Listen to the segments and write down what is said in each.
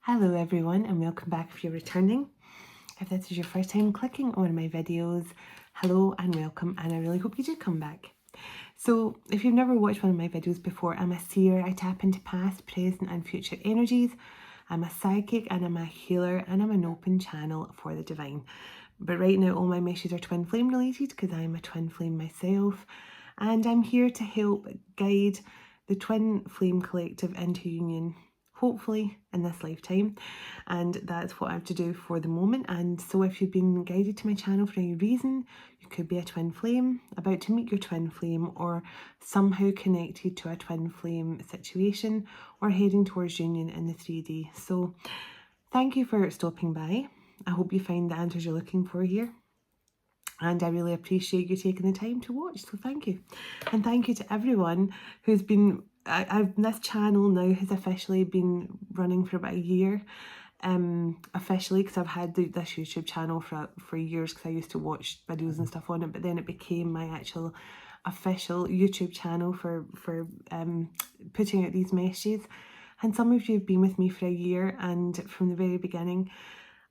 Hello everyone and welcome back if you're returning. If this is your first time clicking on my videos, hello and welcome, and I really hope you do come back. So if you've never watched one of my videos before, I'm a seer. I tap into past, present and future energies. I'm a psychic and I'm a healer and I'm an open channel for the divine. But right now all my messages are twin flame related because I'm a twin flame myself, and I'm here to help guide the twin flame collective into union, hopefully in this lifetime, and that's what I have to do for the moment. And so if you've been guided to my channel for any reason, you could be a twin flame, about to meet your twin flame, or somehow connected to a twin flame situation, or heading towards union in the 3D. So thank you for stopping by. I hope you find the answers you're looking for here, and I really appreciate you taking the time to watch, so thank you. And thank you to everyone who's been, this channel now has officially been running for about a year, officially, because I've had this YouTube channel for years, because I used to watch videos and stuff on it, but then it became my actual official YouTube channel for putting out these messages. And some of you have been with me for a year and from the very beginning,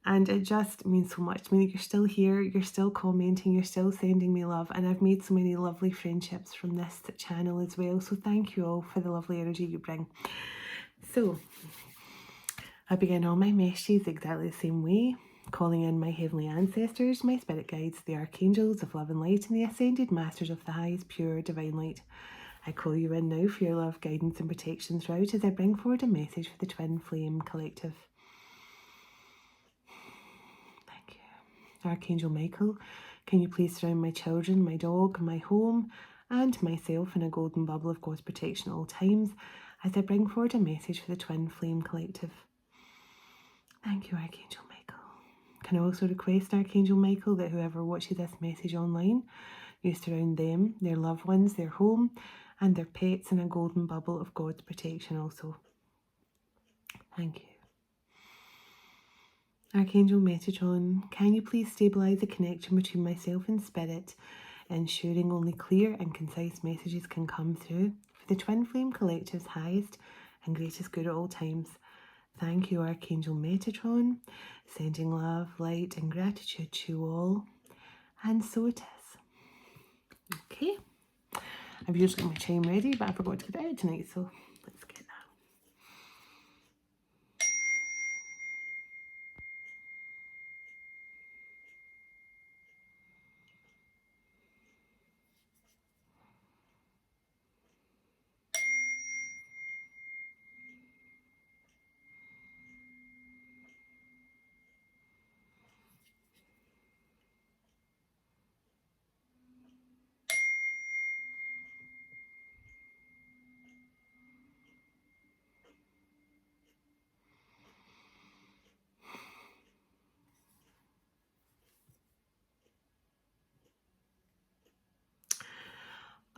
and it just means so much to me that you're still here, you're still commenting, you're still sending me love, and I've made so many lovely friendships from this channel as well. So thank you all for the lovely energy you bring. So I begin all my messages exactly the same way, calling in my heavenly ancestors, my spirit guides, the archangels of love and light, and the ascended masters of the highest pure divine light. I call you in now for your love, guidance and protection throughout as I bring forward a message for the twin flame collective. Archangel Michael, can you please surround my children, my dog, my home, and myself in a golden bubble of God's protection at all times as I bring forward a message for the twin flame collective. Thank you, Archangel Michael. Can I also request, Archangel Michael, that whoever watches this message online, you surround them, their loved ones, their home, and their pets in a golden bubble of God's protection also. Thank you. Archangel Metatron, can you please stabilise the connection between myself and spirit, ensuring only clear and concise messages can come through for the twin flame collective's highest and greatest good at all times. Thank you, Archangel Metatron, sending love, light and gratitude to you all. And so it is. Okay, I've usually got my chime ready, but I forgot to get it out tonight, so let's get that.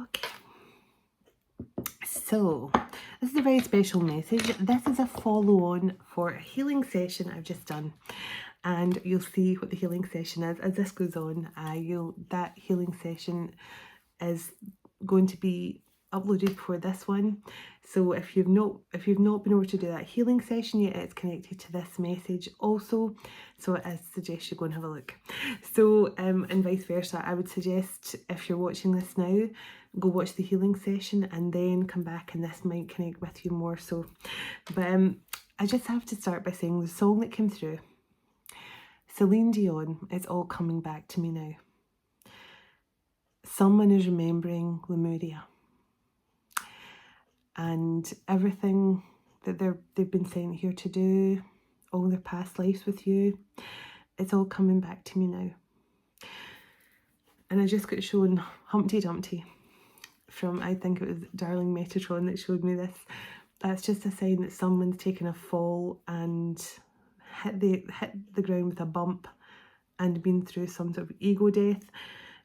Okay, so this is a very special message. This is a follow-on for a healing session I've just done, and you'll see what the healing session is as this goes on. That healing session is going to be uploaded for this one. So if you've not been able to do that healing session yet, it's connected to this message also, so I suggest you go and have a look. So and vice versa, I would suggest if you're watching this now, go watch the healing session and then come back, and this might connect with you more so. But I just have to start by saying the song that came through, Celine Dion, It's All Coming Back to Me Now. Someone is remembering Lemuria and everything that they've been sent here to do, all their past lives with you. It's all coming back to me now. And I just got shown Humpty Dumpty from, I think it was Darling Metatron that showed me this. That's just a sign that someone's taken a fall and hit the ground with a bump and been through some sort of ego death.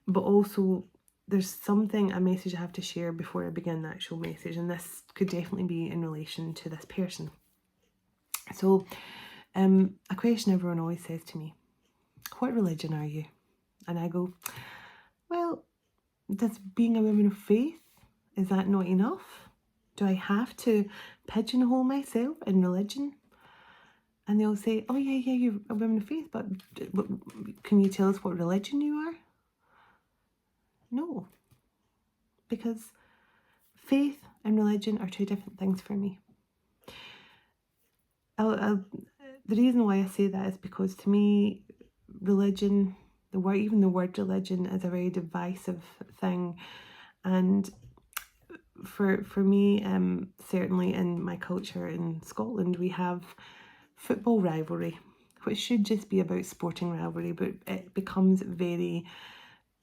But also there's a message I have to share before I begin the actual message, and this could definitely be in relation to this person. So a question everyone always says to me, what religion are you? And I go, well, does being a woman of faith, is that not enough? Do I have to pigeonhole myself in religion? And they'll say, oh yeah, you're a woman of faith, but can you tell us what religion you are? No, because faith and religion are two different things for me. The reason why I say that is because to me, religion, even the word religion, is a very divisive thing. And for me, certainly in my culture in Scotland, we have football rivalry, which should just be about sporting rivalry, but it becomes very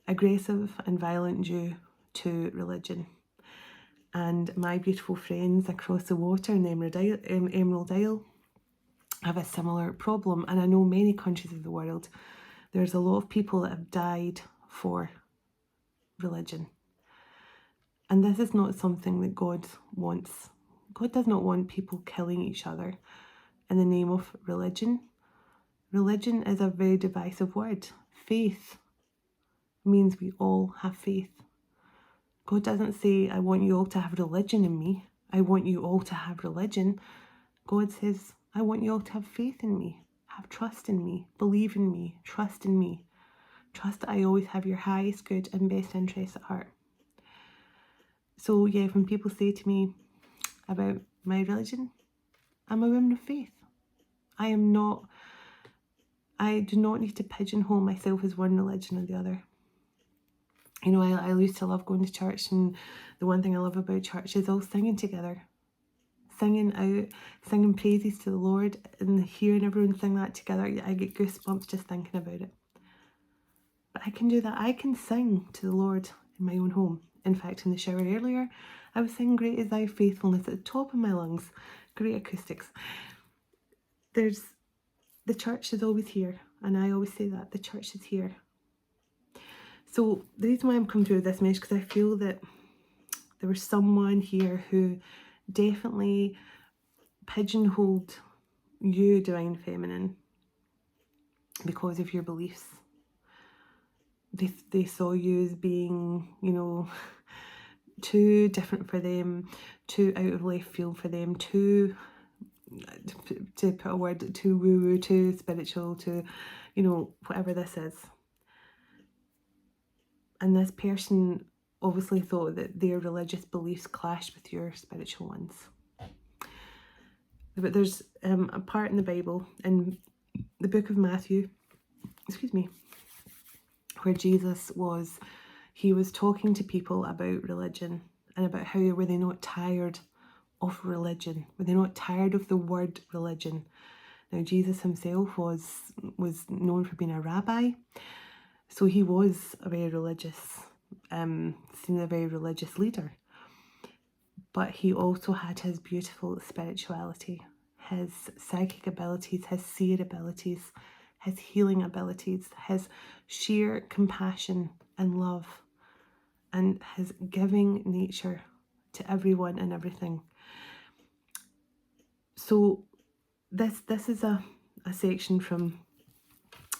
aggressive and violent due to religion. And my beautiful friends across the water in the Emerald Isle have a similar problem. And I know many countries of the world, there's a lot of people that have died for religion. And this is not something that God wants. God does not want people killing each other in the name of religion. Religion is a very divisive word. Faith means we all have faith. God doesn't say, I want you all to have religion in me. I want you all to have religion. God says, I want you all to have faith in me, have trust in me, believe in me, trust in me. Trust that I always have your highest good and best interests at heart. So yeah, when people say to me about my religion, I'm a woman of faith. I do not need to pigeonhole myself as one religion or the other. You know, I used to love going to church, and the one thing I love about church is all singing together. Singing out, singing praises to the Lord, and hearing everyone sing that together. I get goosebumps just thinking about it. But I can do that. I can sing to the Lord in my own home. In fact, in the shower earlier, I was singing Great Is Thy Faithfulness at the top of my lungs. Great acoustics. The church is always here, and I always say that, the church is here. So the reason why I'm coming through this message, because I feel that there was someone here who definitely pigeonholed you, Divine Feminine, because of your beliefs. They saw you as being, you know, too different for them, too out of left field for them, too, to put a word, too woo-woo, too spiritual, too, you know, whatever this is. And this person obviously thought that their religious beliefs clashed with your spiritual ones. But there's a part in the Bible, in the book of Matthew, where Jesus was talking to people about religion and about how were they not tired of religion? Were they not tired of the word religion? Now, Jesus himself was known for being a rabbi, so he was a very religious, seen a very religious leader. But he also had his beautiful spirituality, his psychic abilities, his seer abilities, his healing abilities, his sheer compassion and love, and his giving nature to everyone and everything. So this is a section from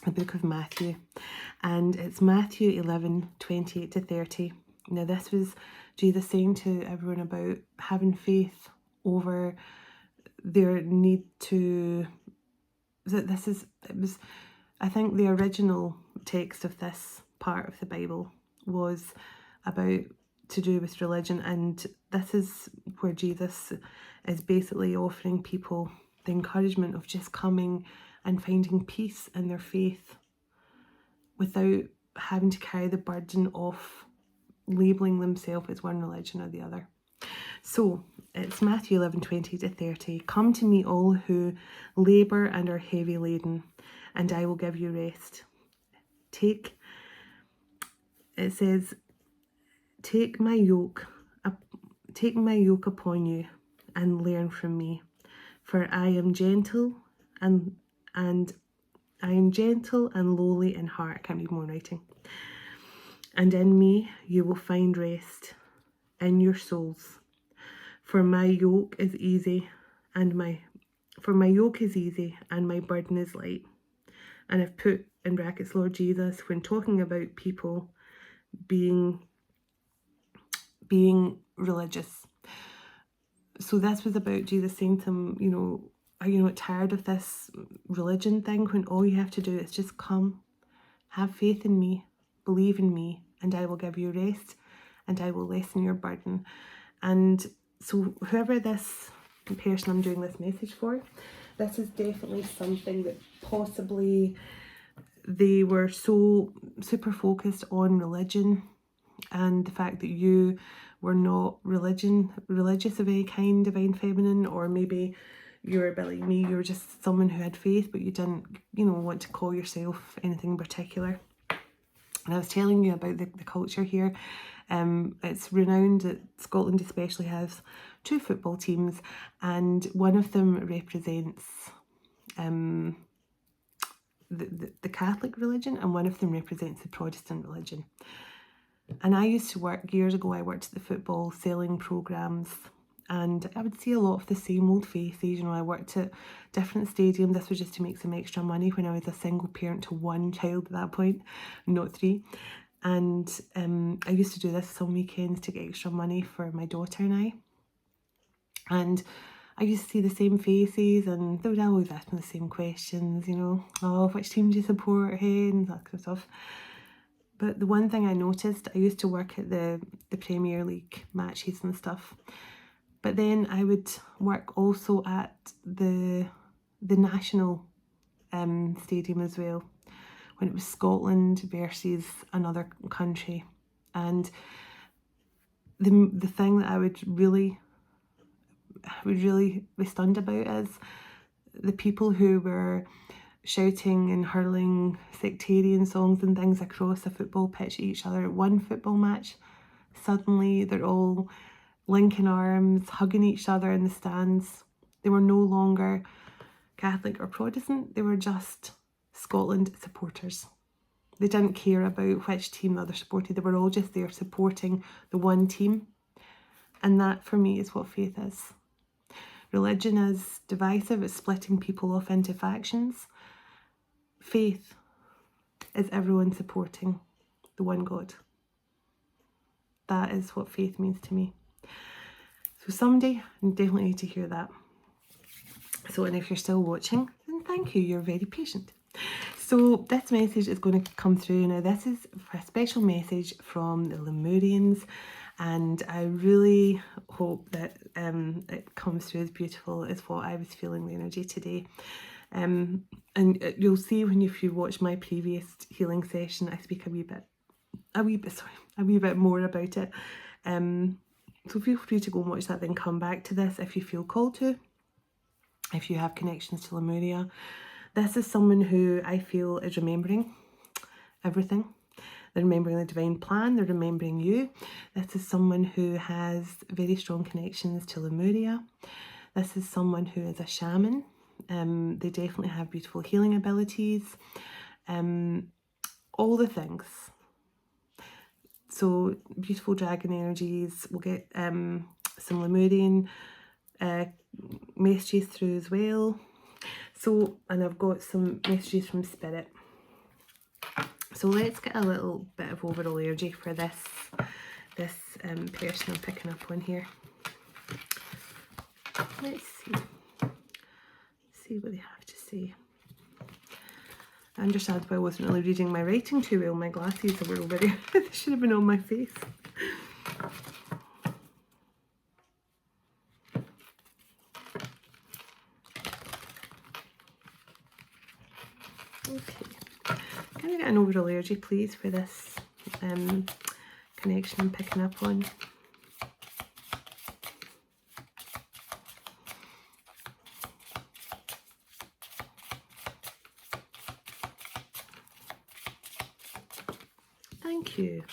the book of Matthew, and it's Matthew 11, 28 to 30. Now this was Jesus saying to everyone about having faith over their need to, I think the original text of this part of the Bible was about to do with religion, and this is where Jesus is basically offering people the encouragement of just coming and finding peace in their faith without having to carry the burden of labelling themselves as one religion or the other. So it's Matthew 11, 20 to 30. Come to me all who labour and are heavy laden, and I will give you rest. Take my yoke upon you and learn from me, for I am gentle and I am gentle and lowly in heart. I can't read more writing. And in me you will find rest in your souls. For my yoke is easy and my burden is light. And I've put in brackets Lord Jesus when talking about people being religious. So this was about Jesus saying to him, you know, you know, tired of this religion thing when all you have to do is just come, have faith in me, believe in me, and I will give you rest and I will lessen your burden. And so whoever this person I'm doing this message for, this is definitely something that possibly they were so super focused on religion and the fact that you were not religious of any kind, divine feminine, or maybe you're a bit like me, you were just someone who had faith but you didn't, you know, want to call yourself anything in particular. And I was telling you about the culture here. It's renowned that Scotland especially has 2 football teams, and one of them represents the Catholic religion and one of them represents the Protestant religion. And I used to work, years ago, I worked at the football selling programmes, and I would see a lot of the same old faces. You know, I worked at different stadiums. This was just to make some extra money when I was a single parent to 1 child at that point, not 3. And I used to do this some weekends to get extra money for my daughter and I. And I used to see the same faces, and they would always ask me the same questions, you know, oh, which team do you support, hey, and that kind of stuff. But the one thing I noticed, I used to work at the Premier League matches and stuff, but then I would work also at the national stadium as well, when it was Scotland versus another country. And the thing that I would really be stunned about is the people who were shouting and hurling sectarian songs and things across a football pitch at each other at one football match. Suddenly they're all linking arms, hugging each other in the stands. They were no longer Catholic or Protestant, they were just Scotland supporters. They didn't care about which team the other supported, they were all just there supporting the one team. And that for me is what faith is. Religion is divisive, it's splitting people off into factions. Faith is everyone supporting the one God. That is what faith means to me. So someday, I definitely need to hear that. So, and if you're still watching, then thank you, you're very patient. So this message is going to come through. Now this is a special message from the Lemurians, and I really hope that it comes through as beautiful as what I was feeling the energy today. And you'll see if you watch my previous healing session, I speak a wee bit more about it. So feel free to go and watch that, then come back to this if you feel called to, if you have connections to Lemuria. This is someone who I feel is remembering everything. They're remembering the divine plan, they're remembering you. This is someone who has very strong connections to Lemuria. This is someone who is a shaman. They definitely have beautiful healing abilities. All the things. So beautiful dragon energies. We'll get some Lemurian messages through as well. So, and I've got some messages from Spirit. So let's get a little bit of overall energy for this person I'm picking up on here. Let's see what they have to say. I understand why I wasn't really reading my writing too well. My glasses were over there. They should have been on my face. Okay. Can I get an overall energy, please, for this connection I'm picking up on? Thank you.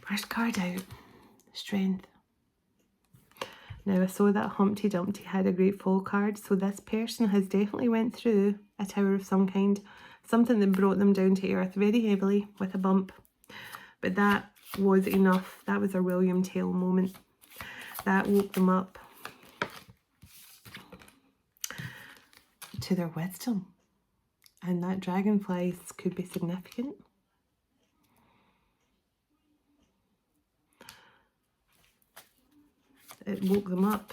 First card out, Strength. Now I saw that Humpty Dumpty had a great fall card, so this person has definitely went through a tower of some kind, something that brought them down to earth very heavily with a bump. But that was enough. That was a William Tell moment. That woke them up to their wisdom. And that dragonflies could be significant. It woke them up.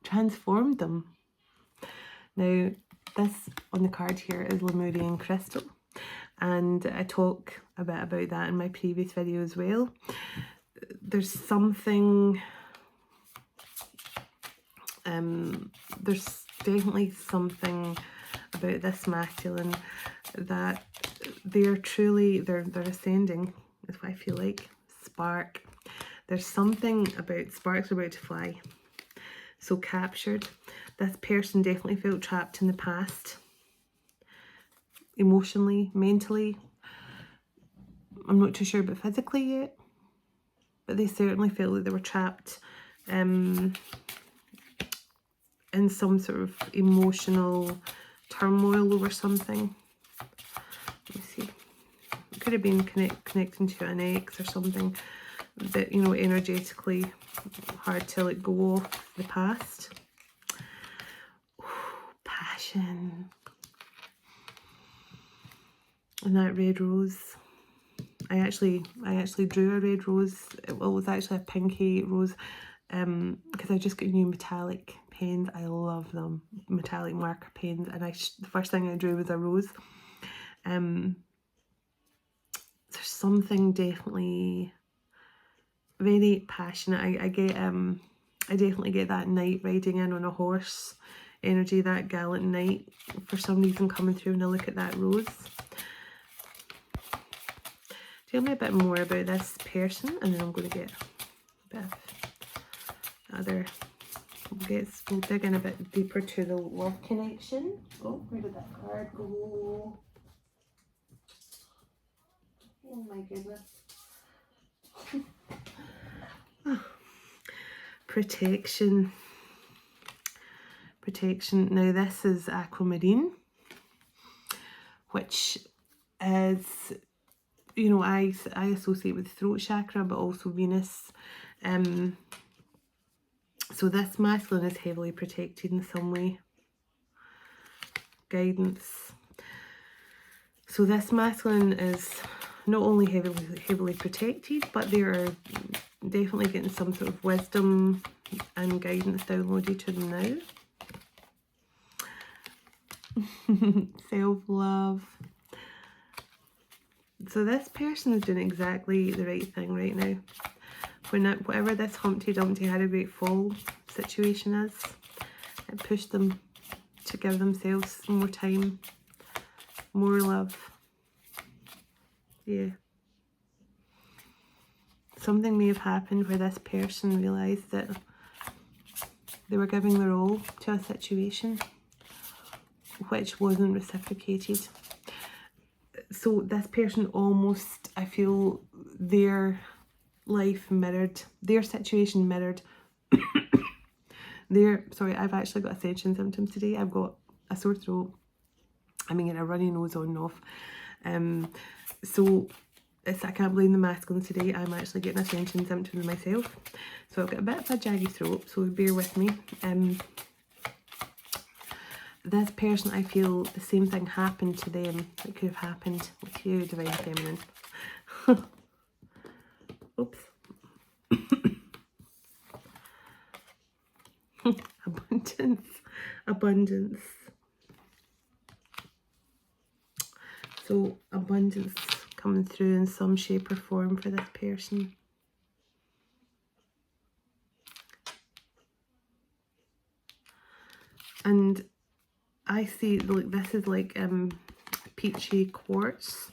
transformed them. Now, this on the card here is Lemurian crystal, and I talk a bit about that in my previous video as well. There's something, there's definitely something about this masculine that they're truly, they're ascending, is what I feel like. Spark. There's something about sparks are about to fly. So captured. This person definitely felt trapped in the past. Emotionally, mentally. I'm not too sure about physically yet. But they certainly felt like they were trapped in some sort of emotional turmoil over something. Let me see. It could have been connecting to an ex or something that, you know, energetically hard to let go of the past. Ooh, passion. And that red rose. I actually drew a red rose. It was actually a pinky rose, because I just got new metallic pens. I love them, metallic marker pens, and the first thing I drew was a rose. There's something definitely very passionate. I definitely get that knight riding in on a horse energy, that gallant knight for some reason coming through when I look at that rose. Tell me a bit more about this person, and then I'm going to get a bit of other. We'll dig in a bit deeper to the love connection. Oh, where did that card go? Oh my goodness. Oh. Protection. Protection. Now this is aquamarine, which is, you know, I associate with throat chakra, but also Venus. So this masculine is heavily protected in some way. Guidance. So this masculine is not only heavily protected, but they are definitely getting some sort of wisdom and guidance downloaded to them now. Self-love. So this person is doing exactly the right thing right now. Whatever this Humpty Dumpty had a great fall situation is, it pushed them to give themselves more time, more love. Yeah. Something may have happened where this person realised that they were giving their all to a situation which wasn't reciprocated. So this person almost, I feel, their life mirrored, their situation mirrored sorry, I've actually got ascension symptoms today. I've got a sore throat. I'm getting a runny nose on and off. So I can't blame the masculine today. I'm actually getting ascension symptoms myself. So I've got a bit of a jaggy throat, so bear with me. This person, I feel the same thing happened to them that could have happened with you, Divine Feminine. Oops. Abundance. Abundance. So abundance coming through in some shape or form for this person. And I see, like, this is like peachy quartz.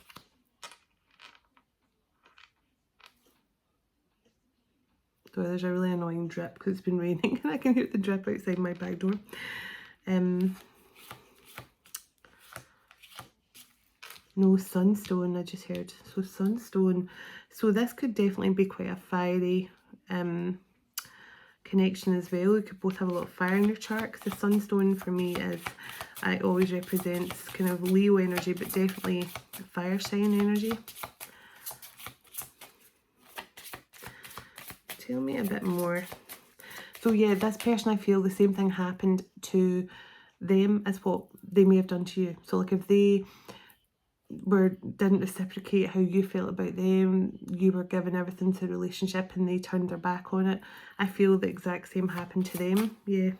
So there's a really annoying drip because it's been raining and I can hear the drip outside my back door. No, sunstone, I just heard. So sunstone. So this could definitely be quite a fiery connection as well. You could both have a lot of fire in your chart, because the sunstone for me is, it always represents kind of Leo energy, but definitely fire sign energy. Tell me a bit more. So yeah, this person, I feel the same thing happened to them as what they may have done to you. So like if they didn't reciprocate how you felt about them, you were given everything to the relationship and they turned their back on it, I feel the exact same happened to them. Yeah.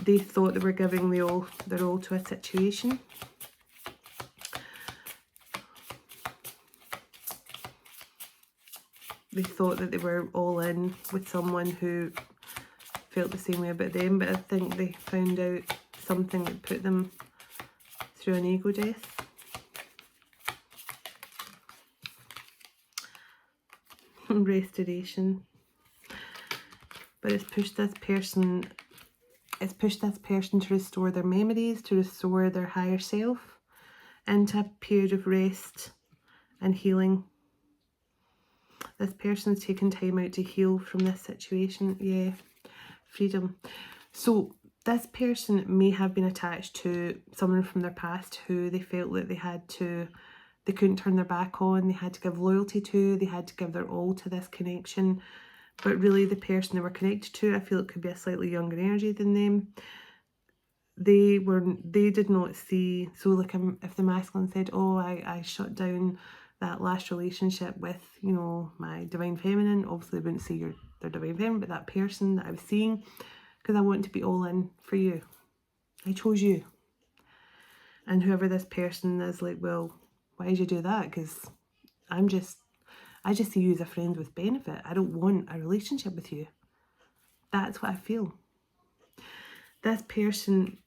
they thought they were giving their all to a situation. They thought that they were all in with someone who felt the same way about them, but I think they found out something that put them through an ego death. Restoration. But it's pushed this person to restore their memories, to restore their higher self into a period of rest and healing. This person's taken time out to heal from this situation. Yeah, freedom. So this person may have been attached to someone from their past who they felt that they couldn't turn their back on, they had to give loyalty to, they had to give their all to this connection. But really the person they were connected to, I feel it could be a slightly younger energy than them. They did not see, so like if the masculine said, oh, I shut down that last relationship with, you know, my divine feminine, obviously they wouldn't see their divine feminine, but that person that I was seeing, because I want to be all in for you. I chose you. And whoever this person is like, well, why did you do that? Because I just see you as a friend with benefit. I don't want a relationship with you. That's what I feel. This person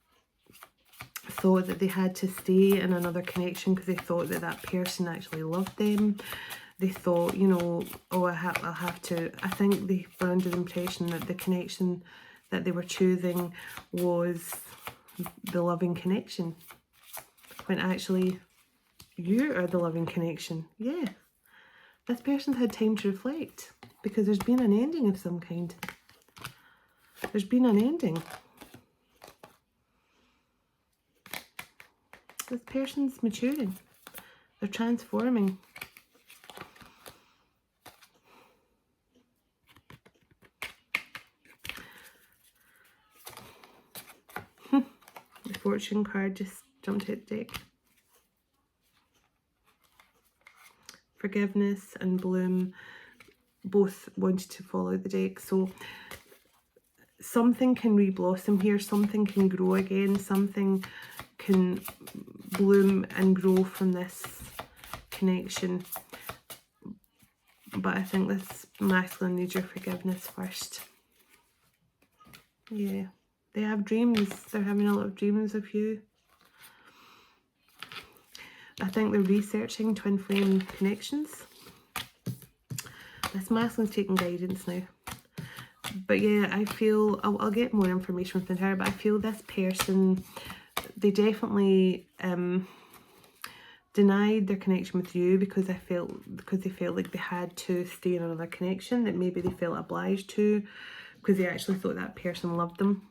thought that they had to stay in another connection because they thought that that person actually loved them. They thought, you know, oh, I'll have to. I think they were under the impression that the connection that they were choosing was the loving connection, when actually you are the loving connection. Yeah. This person's had time to reflect because there's been an ending of some kind. There's been an ending. This person's maturing. They're transforming. The fortune card just jumped out the deck. Forgiveness and bloom both wanted to follow the deck. So something can re-blossom here. Something can grow again. Something can bloom and grow from this connection. But I think this masculine needs your forgiveness first. Yeah. They have dreams. They're having a lot of dreams of you. I think they're researching twin flame connections. This masculine's taking guidance now. But yeah, I feel, I'll get more information from her, but I feel this person, they definitely denied their connection with you because they felt like they had to stay in another connection, that maybe they felt obliged to because they actually thought that person loved them.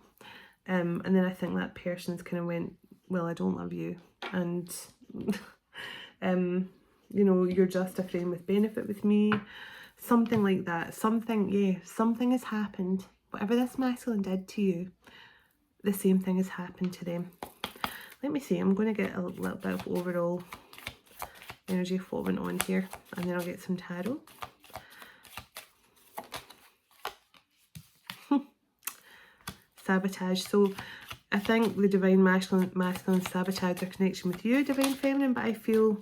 And then I think that person's kind of went, well, I don't love you. And you know, you're just a friend with benefit with me. Something like that. Something, yeah, something has happened. Whatever this masculine did to you, the same thing has happened to them. Let me see. I'm going to get a little bit of overall energy of what went on here. And then I'll get some tarot. Sabotage. So I think the divine masculine sabotaged their connection with you, divine feminine, but I feel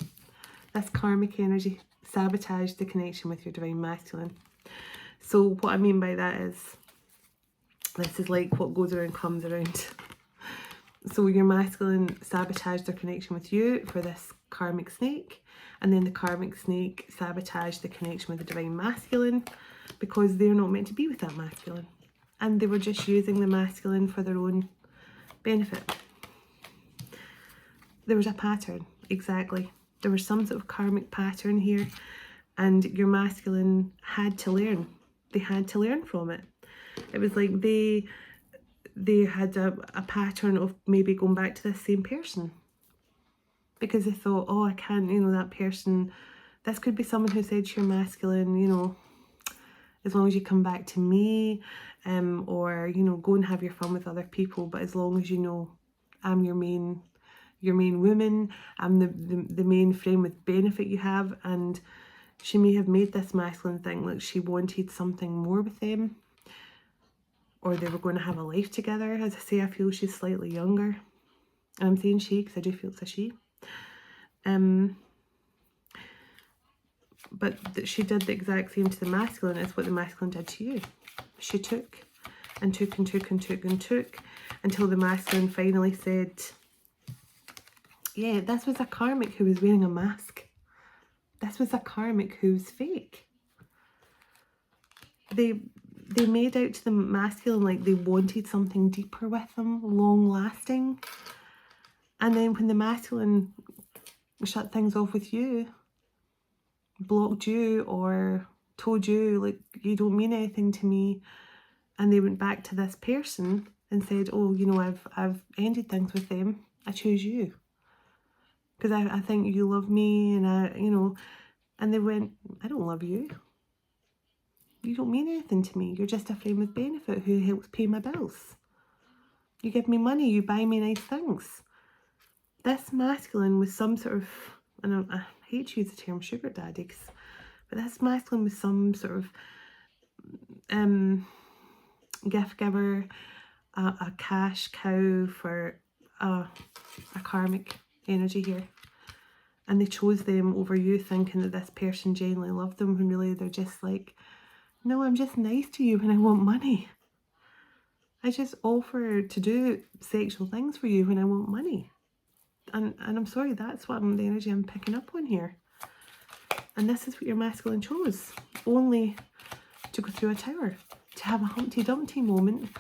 this karmic energy sabotaged the connection with your divine masculine. So what I mean by that is, this is like what goes around comes around. So your masculine sabotaged their connection with you for this karmic snake, and then the karmic snake sabotaged the connection with the divine masculine because they're not meant to be with that masculine. And they were just using the masculine for their own benefit. There was a pattern, exactly. There was some sort of karmic pattern here, and your masculine had to learn. They had to learn from it. It was like they had a pattern of maybe going back to the same person because they thought, oh, I can't, you know, that person, this could be someone who said to your masculine, you know, as long as you come back to me, or, you know, go and have your fun with other people, but as long as you know I'm your main woman, I'm the main friend with benefit you have. And she may have made this masculine think like she wanted something more with them, or they were going to have a life together. As I say, I feel she's slightly younger. And I'm saying she because I do feel it's a she. But she did the exact same to the masculine as what the masculine did to you. She took and took and took and took and took until the masculine finally said, yeah, this was a karmic who was wearing a mask. This was a karmic who's fake. They made out to the masculine like they wanted something deeper with them, long lasting. And then when the masculine shut things off with you, blocked you or told you like you don't mean anything to me, and they went back to this person and said, oh, you know, I've ended things with them, I choose you because I think you love me, and I, you know, and they went, I don't love you, you don't mean anything to me, you're just a friend with benefit who helps pay my bills, you give me money, you buy me nice things. This masculine was some sort of, and I hate to use the term sugar daddy, but this masculine was some sort of gift giver, a cash cow for a karmic energy here. And they chose them over you, thinking that this person genuinely loved them, when really they're just like, no, I'm just nice to you when I want money. I just offer to do sexual things for you when I want money. And I'm sorry, that's what the energy I'm picking up on here. And this is what your masculine chose, only to go through a tower, to have a Humpty Dumpty moment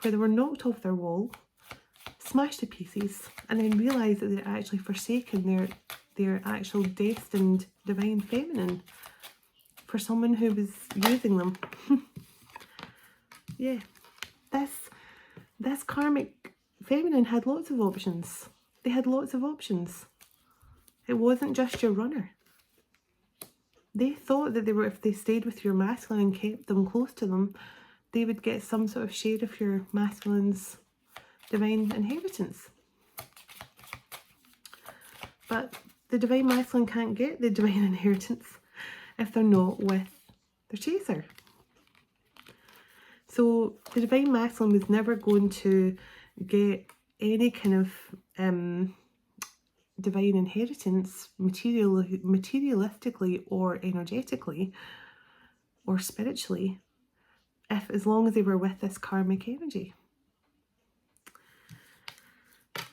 where they were knocked off their wall, smashed to pieces, and then realise that they're actually forsaken their actual destined divine feminine for someone who was using them. Yeah, this karmic feminine had lots of options. They had lots of options. It wasn't just your runner. They thought that they were, if they stayed with your masculine and kept them close to them, they would get some sort of share of your masculine's divine inheritance. But the divine masculine can't get the divine inheritance if they're not with their chaser. So the divine masculine was never going to get any kind of divine inheritance materialistically or energetically or spiritually, if as long as they were with this karmic energy.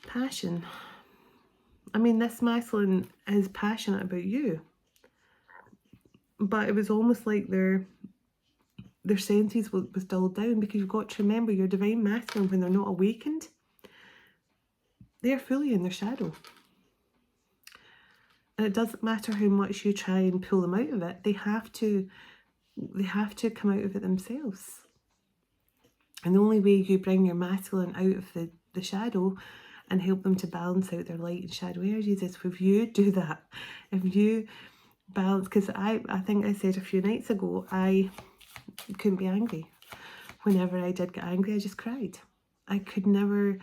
Passion. I mean, this masculine is passionate about you, but it was almost like their senses was dulled down, because you've got to remember your divine masculine, when they're not awakened, they're fully in their shadow. And it doesn't matter how much you try and pull them out of it, they have to come out of it themselves. And the only way you bring your masculine out of the shadow and help them to balance out their light and shadow energies is if you do that. If you balance, because I think I said a few nights ago, I couldn't be angry. Whenever I did get angry, I just cried. I could never,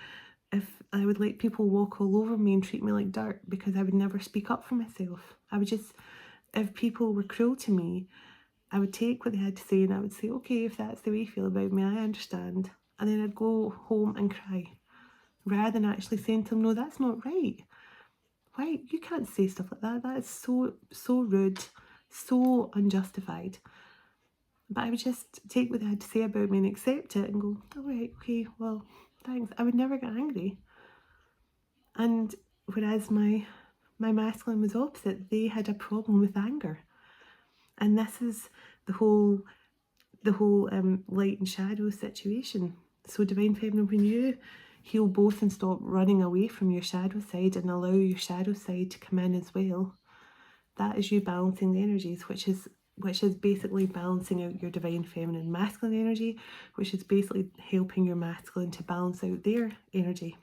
if I would let people walk all over me and treat me like dirt, because I would never speak up for myself. I would just, if people were cruel to me, I would take what they had to say and I would say, okay, if that's the way you feel about me, I understand. And then I'd go home and cry, rather than actually saying to them, no, that's not right. Why? You can't say stuff like that. That is so rude, so unjustified. But I would just take what they had to say about me and accept it and go, all right, okay, well, thanks. I would never get angry. And whereas my masculine was opposite, they had a problem with anger. And this is the whole light and shadow situation. So divine feminine, when you heal both and stop running away from your shadow side and allow your shadow side to come in as well, that is you balancing the energies, which is basically balancing out your divine feminine masculine energy, which is basically helping your masculine to balance out their energy.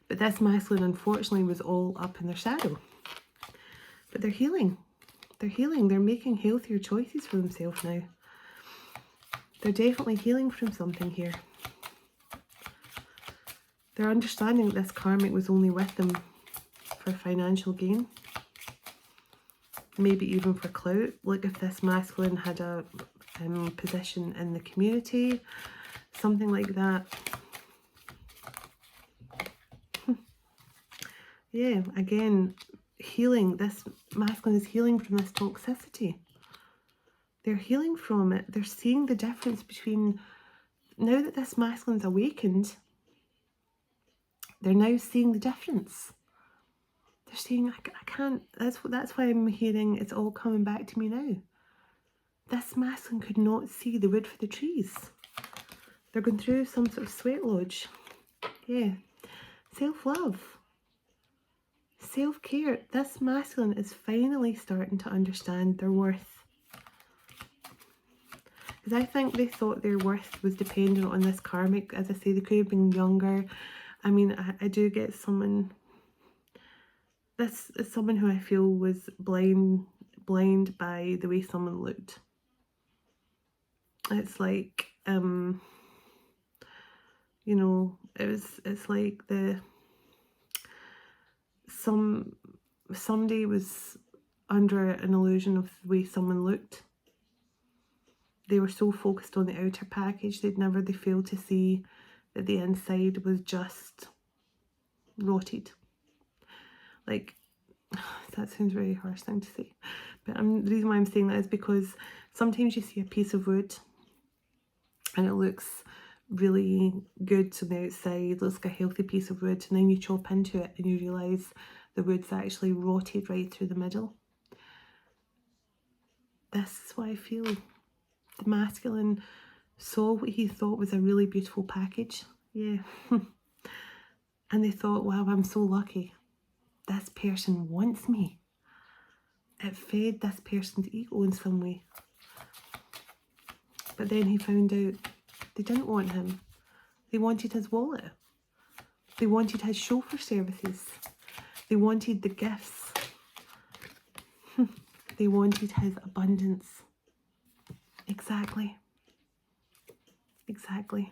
But this masculine, unfortunately, was all up in their shadow. But they're healing. They're healing. They're making healthier choices for themselves now. They're definitely healing from something here. They're understanding that this karmic was only with them for financial gain. Maybe even for clout. Like if this masculine had a position in the community, something like that. Yeah, again, healing. This masculine is healing from this toxicity. They're healing from it. They're seeing the difference between, now that this masculine's awakened, they're now seeing the difference. They're saying, I can't, that's why I'm hearing it's all coming back to me now. This masculine could not see the wood for the trees. They're going through some sort of sweat lodge. Yeah. Self-love. Self-care. This masculine is finally starting to understand their worth. Because I think they thought their worth was dependent on this karmic. As I say, they could have been younger. I mean, I do get someone... This is someone who I feel was blind by the way someone looked. It's like, you know, it's like somebody was under an illusion of the way someone looked. They were so focused on the outer package, they failed to see that the inside was just rotted. Like, that sounds a very harsh thing to say, but the reason why I'm saying that is because sometimes you see a piece of wood and it looks really good on the outside, looks like a healthy piece of wood, and then you chop into it and you realise the wood's actually rotted right through the middle. This is what I feel. The masculine saw what he thought was a really beautiful package. Yeah. And they thought, wow, I'm so lucky. This person wants me. It fed this person's ego in some way. But then he found out they didn't want him. They wanted his wallet. They wanted his chauffeur services. They wanted the gifts. They wanted his abundance. Exactly. Exactly.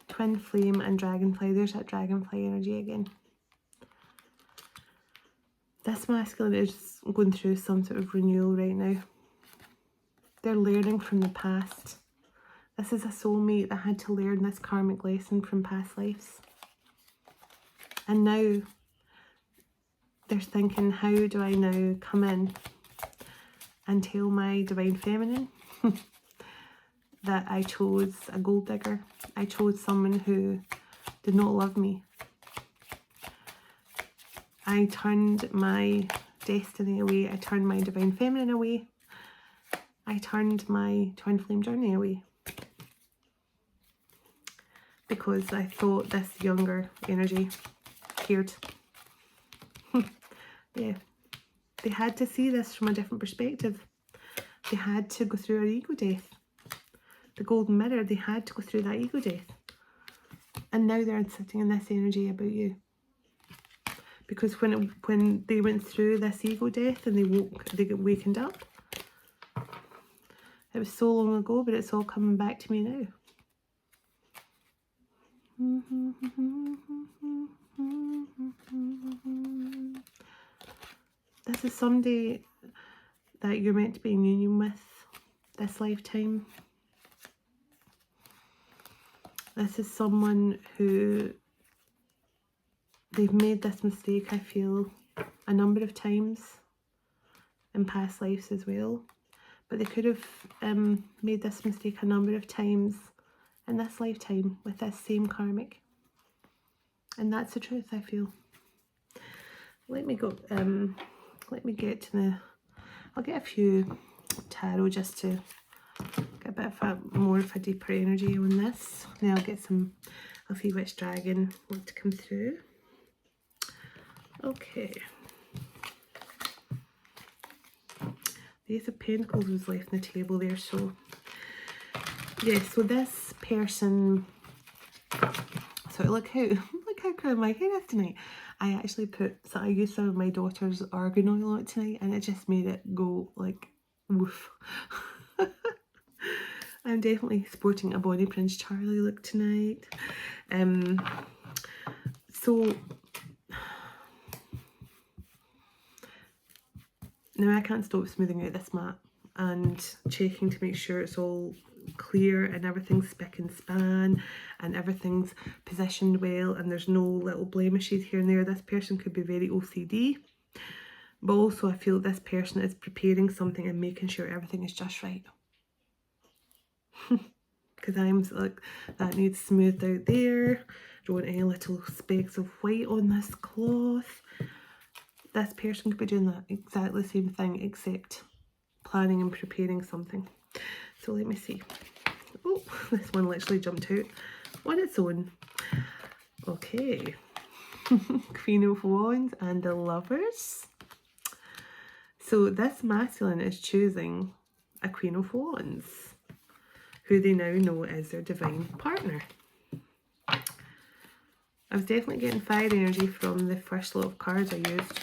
Twin flame and dragonfly. There's that dragonfly energy again. This masculine is going through some sort of renewal right now. They're learning from the past. This is a soulmate that had to learn this karmic lesson from past lives. And now they're thinking, how do I now come in and tell my divine feminine that I chose a gold digger. I chose someone who did not love me. I turned my destiny away. I turned my divine feminine away. I turned my twin flame journey away. Because I thought this younger energy cared. Yeah. They had to see this from a different perspective. They had to go through an ego death. The golden mirror, they had to go through that ego death. And now they're sitting in this energy about you. Because when they went through this ego death and they got wakened up, it was so long ago, but it's all coming back to me now. This is somebody that you're meant to be in union with this lifetime. This is someone who they've made this mistake, I feel, a number of times in past lives as well. But they could have made this mistake a number of times in this lifetime with this same karmic. And that's the truth, I feel. Let me go, let me get to the, I'll get a few tarot just to get a bit of more of a deeper energy on this. Then I'll get some, I'll see which dragon wants to come through. Okay. The Ace of Pentacles was left on the table there, so yeah, so this person, so look how calm my hair is tonight. I actually I used some of my daughter's argan oil on it tonight and it just made it go like woof. I'm definitely sporting a Bonnie Prince Charlie look tonight. So now I can't stop smoothing out this mat. and checking to make sure it's all clear and everything's spick and span and everything's positioned well and there's no little blemishes here and there. This person could be very OCD, but also I feel this person is preparing something and making sure everything is just right. Because I'm like, that needs smoothed out there. Don't want any little specks of white on this cloth. This person could be doing that exactly the same thing, except planning and preparing something. So let me see. Oh, this one literally jumped out on its own. Okay. Queen of Wands and the Lovers. So this masculine is choosing a Queen of Wands, who they now know is their divine partner. I was definitely getting fire energy from the first lot of cards I used.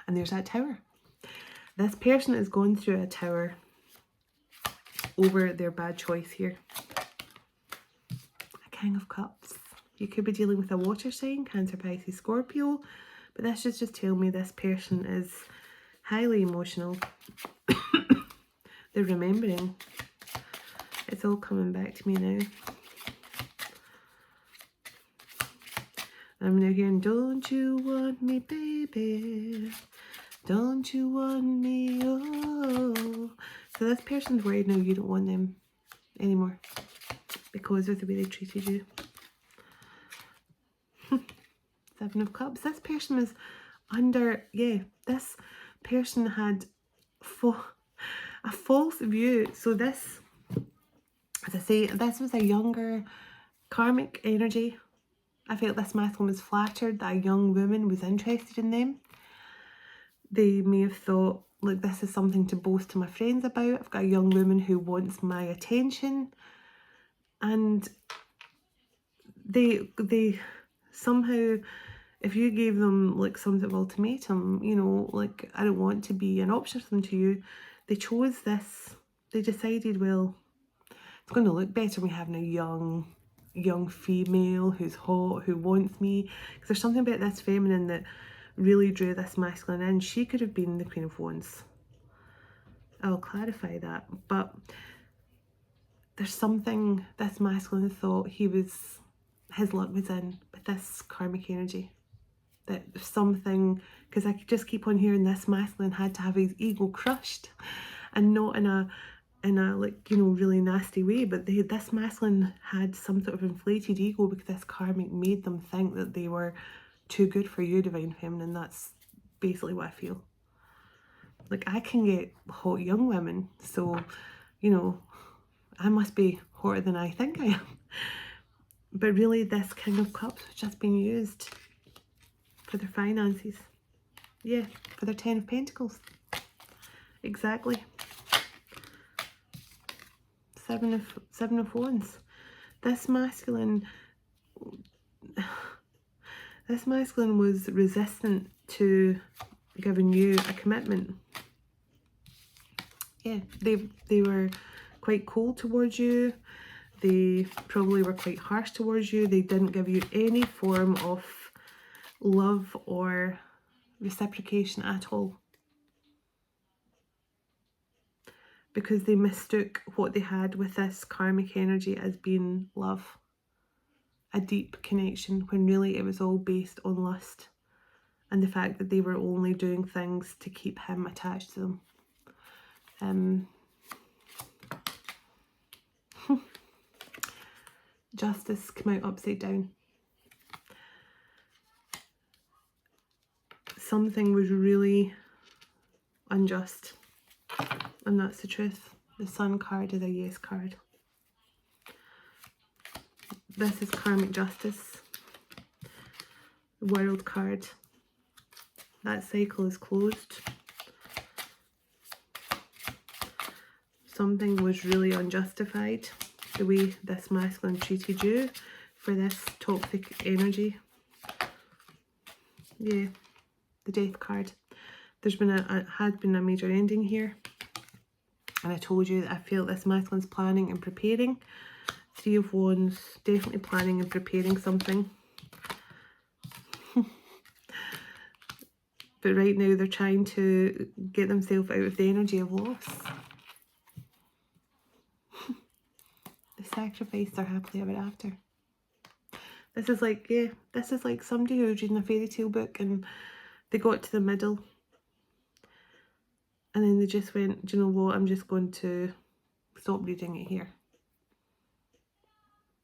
And there's that tower. This person is going through a tower over their bad choice here. A King of Cups. You could be dealing with a water sign, Cancer, Pisces, Scorpio. But this should just tell me this person is highly emotional. They're remembering. It's all coming back to me now. I'm now hearing, don't you want me, baby? Don't you want me, oh. So this person's worried now you don't want them anymore because of the way they treated you. Seven of Cups. This person was under, this person had a false view. So this, as I say, this was a younger karmic energy. I felt this masculine was flattered that a young woman was interested in them. They may have thought, look, this is something to boast to my friends about. I've got a young woman who wants my attention. And they somehow, if you gave them like some sort of ultimatum, you know, like, I don't want to be an option for them to you, they chose this. They decided, well, it's going to look better when we have a young female who's hot, who wants me. Because there's something about this feminine that really drew this masculine in. She could have been the Queen of Wands. I'll clarify that. But there's something this masculine thought his luck was in with this karmic energy. That something, because I could just keep on hearing this masculine had to have his ego crushed, and not in a like, you know, really nasty way, but this masculine had some sort of inflated ego because this karmic made them think that they were too good for you, divine feminine. That's basically what I feel. Like, I can get hot young women, so, you know, I must be hotter than I think I am. But really, this King of Cups has just been used for their finances. Yeah, for their 10 of Pentacles. Exactly. Seven of Wands. This masculine was resistant to giving you a commitment. Yeah, they were quite cold towards you. They probably were quite harsh towards you. They didn't give you any form of love or reciprocation at all. Because they mistook what they had with this karmic energy as being love. A deep connection, when really it was all based on lust. And the fact that they were only doing things to keep him attached to them. Justice come out upside down. Something was really unjust. And that's the truth. The Sun card is a yes card. This is karmic justice. The World card. That cycle is closed. Something was really unjustified. The way this masculine treated you for this toxic energy. Yeah, the Death card. There's been had been a major ending here. And I told you that I feel this masculine's planning and preparing. Three of Wands, definitely planning and preparing something. But right now they're trying to get themselves out of the energy of loss. They sacrificed their happily ever after. This is like, yeah, this is like somebody who was reading a fairy tale book and they got to the middle and then they just went, do you know what, I'm just going to stop reading it here.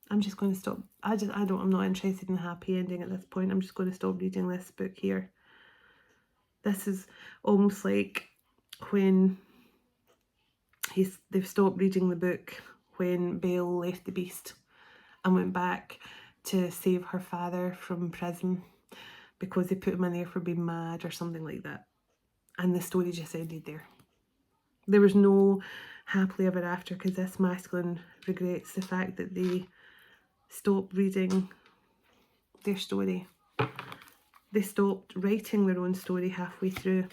I'm just going to stop. I'm not interested in a happy ending at this point. I'm just going to stop reading this book here. This is almost like when they've stopped reading the book when Belle left the beast and went back to save her father from prison because they put him in there for being mad or something like that. And the story just ended there. There was no happily ever after because this masculine regrets the fact that they stopped reading their story. They stopped writing their own story halfway through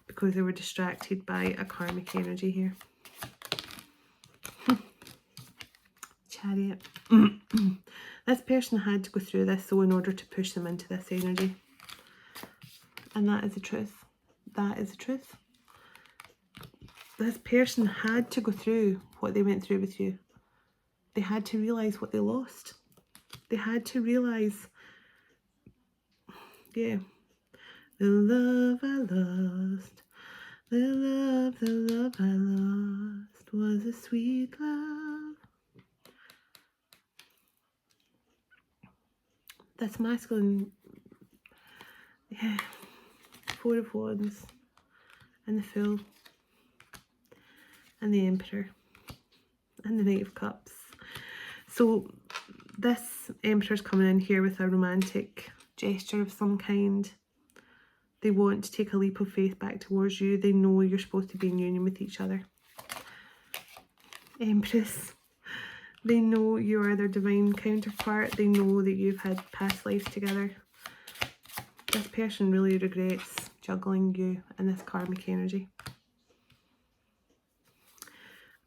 because they were distracted by a karmic energy here. Chariot. This person had to go through this though in order to push them into this energy. And that is the truth. That is the truth. This person had to go through what they went through with you. They had to realise what they lost. They had to realise, yeah, the love I lost, the love I lost was a sweet love. That's masculine, yeah, Four of Wands, and the Fool, and the Emperor, and the Knight of Cups. So this Emperor's coming in here with a romantic gesture of some kind. They want to take a leap of faith back towards you. They know you're supposed to be in union with each other. Empress. They know you are their divine counterpart. They know that you've had past lives together. This person really regrets juggling you in this karmic energy.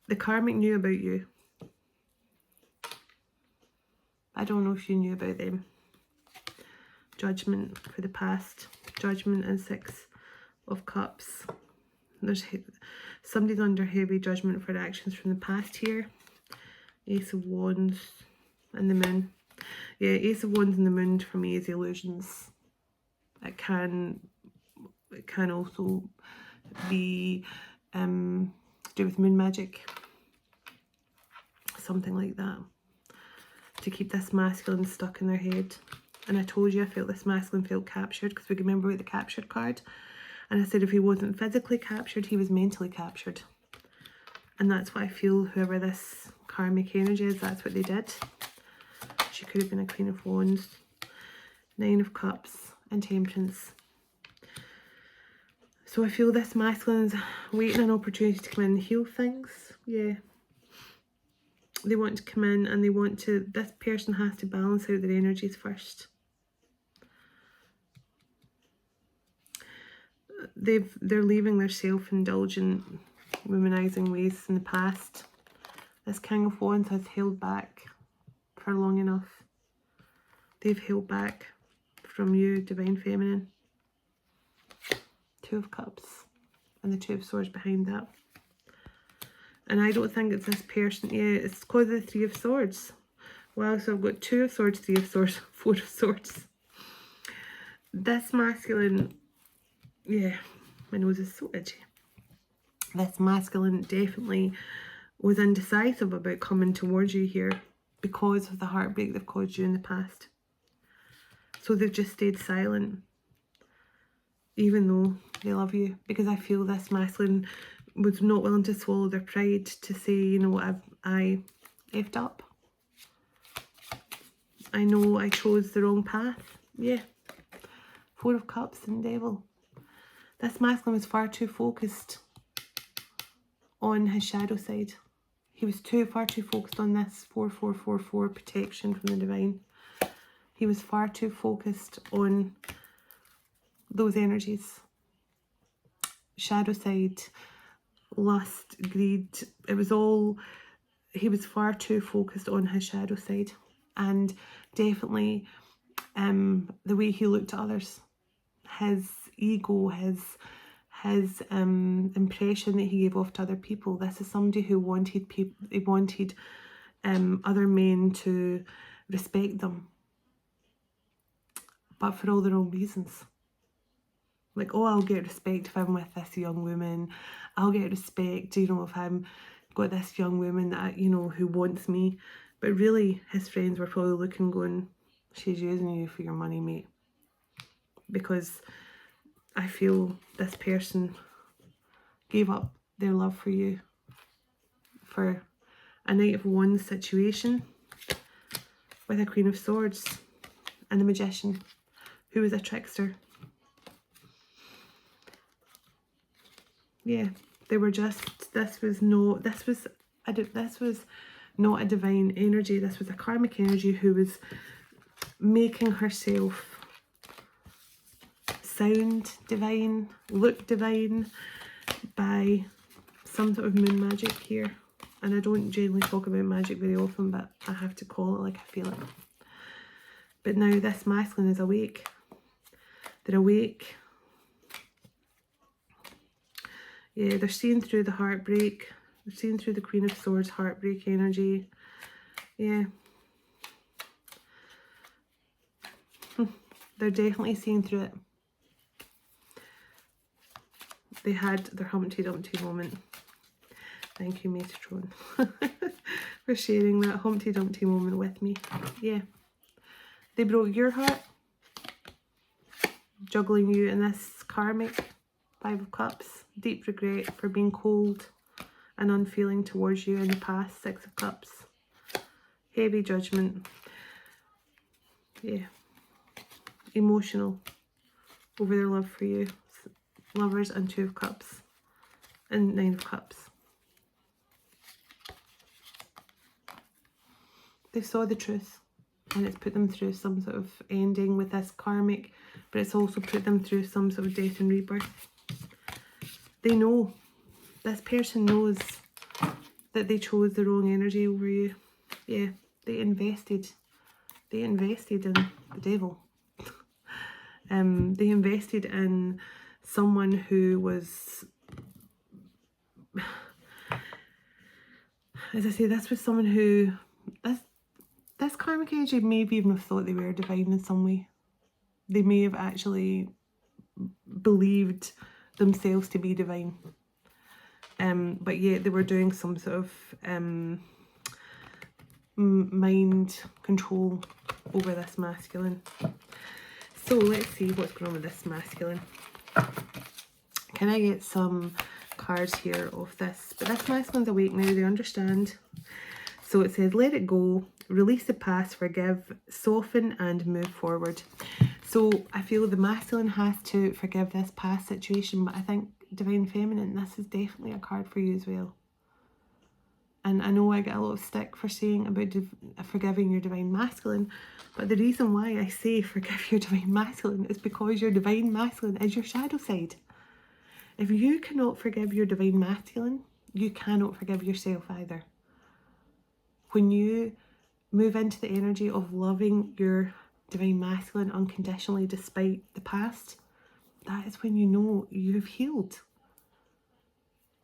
The karmic knew about you. I don't know if you knew about them. Judgment for the past. Judgment and Six of Cups. There's somebody's under heavy judgment for actions from the past here. Ace of Wands and the Moon. Yeah, Ace of Wands and the Moon for me is illusions. It can also be to do with moon magic. Something like that. To keep this masculine stuck in their head. And I told you I felt this masculine felt captured because we remember with the captured card. And I said if he wasn't physically captured, he was mentally captured. And that's what I feel whoever this karmic energy is, that's what they did. She could have been a Queen of Wands. Nine of Cups and Temperance. So I feel this masculine's waiting an opportunity to come in and heal things. Yeah. They want to come in and they want to, this person has to balance out their energies first. They're leaving their self-indulgent, womanizing ways in the past. This King of Wands has held back for long enough. They've held back from you, Divine Feminine. Two of Cups and the Two of Swords behind that. And I don't think it's this person. Yeah, it's because of the Three of Swords. Wow, so I've got Two of Swords, Three of Swords, Four of Swords. This masculine, yeah, my nose is so itchy. This masculine definitely was indecisive about coming towards you here because of the heartbreak they've caused you in the past. So they've just stayed silent, even though they love you. Because I feel this masculine was not willing to swallow their pride to say, you know what, I effed up. I know I chose the wrong path. Yeah. Four of Cups and Devil. This masculine was far too focused on his shadow side. He was far too focused on this 4444 protection from the divine. He was far too focused on those energies. Shadow side, lust, greed, it was all, he was far too focused on his shadow side. And definitely the way he looked at others, ego, his impression that he gave off to other people. This is somebody who wanted other men to respect them, but for all the wrong reasons. Like, oh, I'll get respect if I'm with this young woman. I'll get respect, you know, if I'm got this young woman that, you know, who wants me. But really, his friends were probably looking, going, she's using you for your money, mate. Because I feel this person gave up their love for you for a Knight of Wands situation with a Queen of Swords and a Magician who was a trickster. Yeah, they were just, this was not a divine energy. This was a karmic energy who was making herself sound divine, look divine by some sort of moon magic here. And I don't generally talk about magic very often, but I have to call it like I feel it. But now this masculine is awake. They're awake. Yeah, they're seeing through the heartbreak. They're seeing through the Queen of Swords heartbreak energy. Yeah. They're definitely seeing through it. They had their Humpty Dumpty moment. Thank you, Metatron, for sharing that Humpty Dumpty moment with me. Yeah. They broke your heart, juggling you in this karmic Five of Cups. Deep regret for being cold and unfeeling towards you in the past. Six of Cups. Heavy judgment. Yeah. Emotional over their love for you. Lovers and Two of Cups. And Nine of Cups. They saw the truth, and it's put them through some sort of ending with this karmic, but it's also put them through some sort of death and rebirth. They know, this person knows that they chose the wrong energy over you. Yeah, they invested in the devil. They invested in someone who was, as I say, this was someone who, this karmic energy maybe even have thought they were divine in some way. They may have actually believed themselves to be divine. But yet they were doing some sort of mind control over this masculine. So let's see what's going on with this masculine. Can I get some cards here of this? But this masculine's awake now, they understand. So it says, let it go, release the past, forgive, soften and move forward. So I feel the masculine has to forgive this past situation, but I think Divine Feminine, this is definitely a card for you as well. And I know I get a lot of stick for saying about forgiving your Divine Masculine, but the reason why I say forgive your Divine Masculine is because your Divine Masculine is your shadow side. If you cannot forgive your Divine Masculine, you cannot forgive yourself either. When you move into the energy of loving your Divine Masculine unconditionally despite the past, that is when you know you've healed.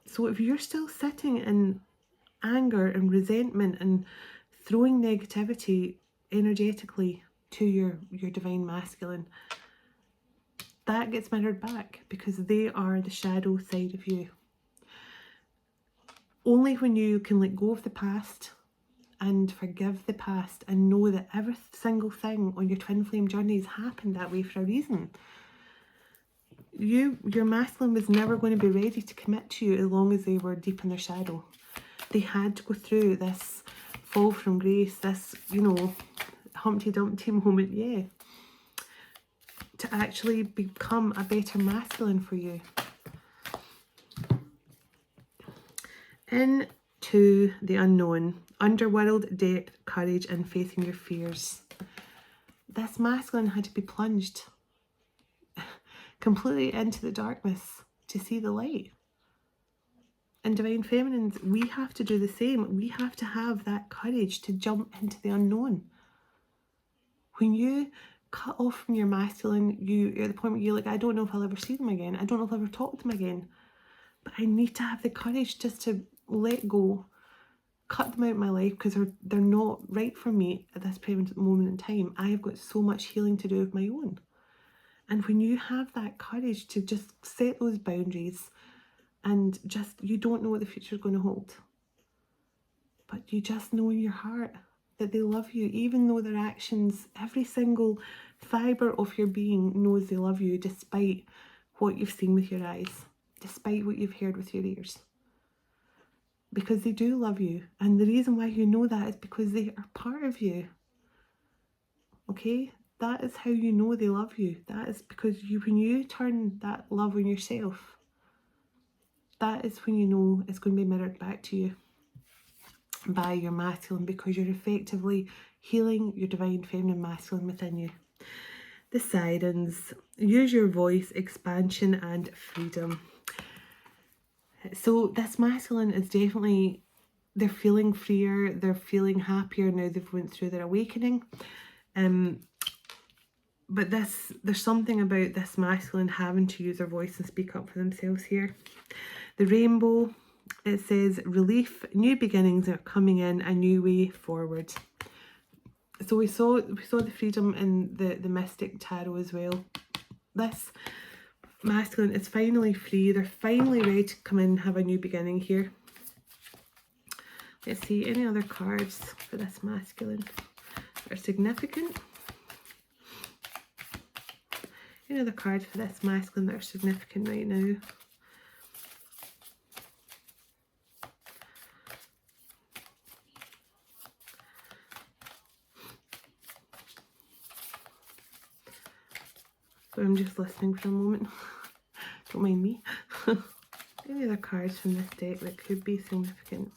So if you're still sitting in anger and resentment and throwing negativity energetically to your Divine Masculine, that gets mirrored back because they are the shadow side of you. Only when you can let go of the past and forgive the past and know that every single thing on your twin flame journey has happened that way for a reason. Your masculine was never going to be ready to commit to you as long as they were deep in their shadow. They had to go through this fall from grace, this, you know, Humpty Dumpty moment, yeah, to actually become a better masculine for you. Into the unknown, underworld, depth, courage, and facing your fears. This masculine had to be plunged completely into the darkness to see the light. And Divine Feminines, we have to do the same. We have to have that courage to jump into the unknown. When you cut off from your masculine. You're at the point where you're like, I don't know if I'll ever see them again. I don't know if I'll ever talk to them again. But I need to have the courage just to let go, cut them out of my life because they're not right for me at this present moment in time. I have got so much healing to do of my own. And when you have that courage to just set those boundaries and just, you don't know what the future is going to hold. But you just know in your heart that they love you, even though their actions, every single fibre of your being knows they love you despite what you've seen with your eyes, despite what you've heard with your ears. Because they do love you. And the reason why you know that is because they are part of you. Okay? That is how you know they love you. That is because when you turn that love on yourself, that is when you know it's going to be mirrored back to you by your masculine, because you're effectively healing your divine feminine masculine within you. The sirens, use your voice, expansion and freedom. So this masculine is definitely, they're feeling freer, they're feeling happier now they've went through their awakening. But there's something about this masculine having to use their voice and speak up for themselves here. The rainbow, it says relief, new beginnings are coming in, a new way forward. So we saw the freedom in the Mystic Tarot as well. This masculine is finally free. They're finally ready to come in and have a new beginning here. Let's see, any other cards for this masculine that are significant? Any other cards for this masculine that are significant right now? So I'm just listening for a moment. Don't mind me. Any other cards from this deck that could be significant?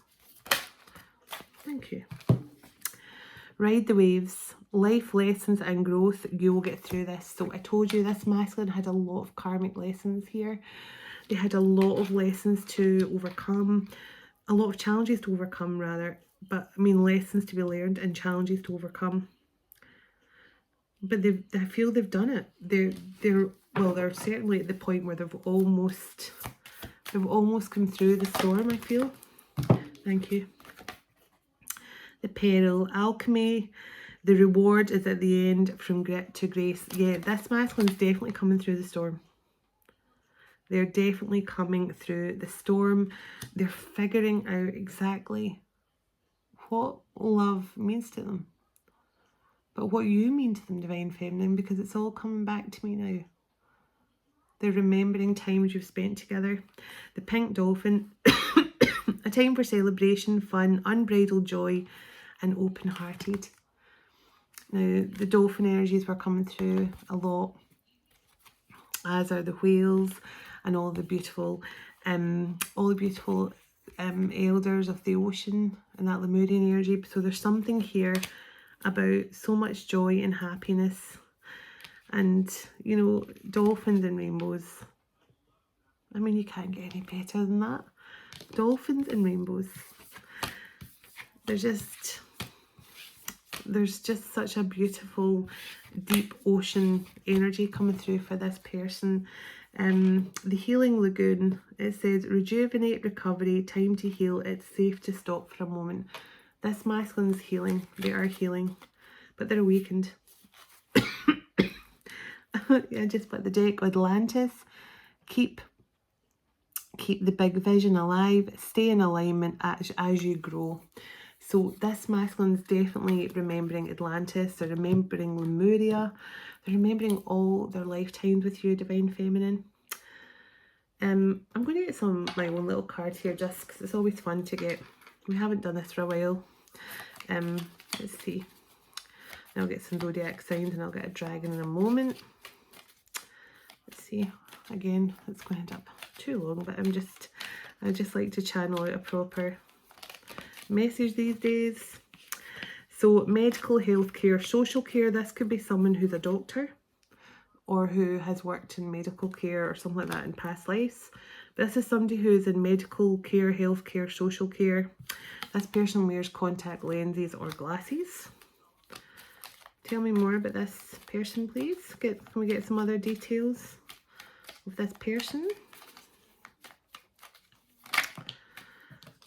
Thank you. Ride the waves, life lessons and growth. You will get through this. So I told you this masculine had a lot of karmic lessons here. They had a lot of lessons to overcome, a lot of challenges to overcome rather. But I mean lessons to be learned and challenges to overcome. But I feel they've done it. They're certainly at the point where they've almost come through the storm, I feel. Thank you. The peril, alchemy, the reward is at the end, from grit to grace. Yeah, this masculine's definitely coming through the storm. They're definitely coming through the storm. They're figuring out exactly what love means to them. But what you mean to them, Divine Feminine, because it's all coming back to me now. They're remembering times you've spent together. The pink dolphin, a time for celebration, fun, unbridled joy, and open-hearted. Now, the dolphin energies were coming through a lot, as are the whales and all the beautiful elders of the ocean and that Lemurian energy. So there's something here about so much joy and happiness, and you know, dolphins and rainbows. I mean, you can't get any better than that. Dolphins and rainbows. There's just such a beautiful deep ocean energy coming through for this person. The healing lagoon, it says rejuvenate, recovery, time to heal, it's safe to stop for a moment. This masculine's healing. They are healing, but they're awakened. I just put the deck. Atlantis, keep the big vision alive, stay in alignment as you grow. So this masculine's definitely remembering Atlantis, they're remembering Lemuria, they're remembering all their lifetimes with you, Divine Feminine. I'm going to get my own little cards here just because it's always fun to get. We haven't done this for a while. Let's see. I'll get some zodiac signs and I'll get a dragon in a moment. Let's see. Again, it's going to end up too long, but I just like to channel out a proper message these days. So medical, healthcare, social care. This could be someone who's a doctor or who has worked in medical care or something like that in past lives. But this is somebody who's in medical care, healthcare, social care. This person wears contact lenses or glasses tell me more about this person, please? Can we get some other details of this person?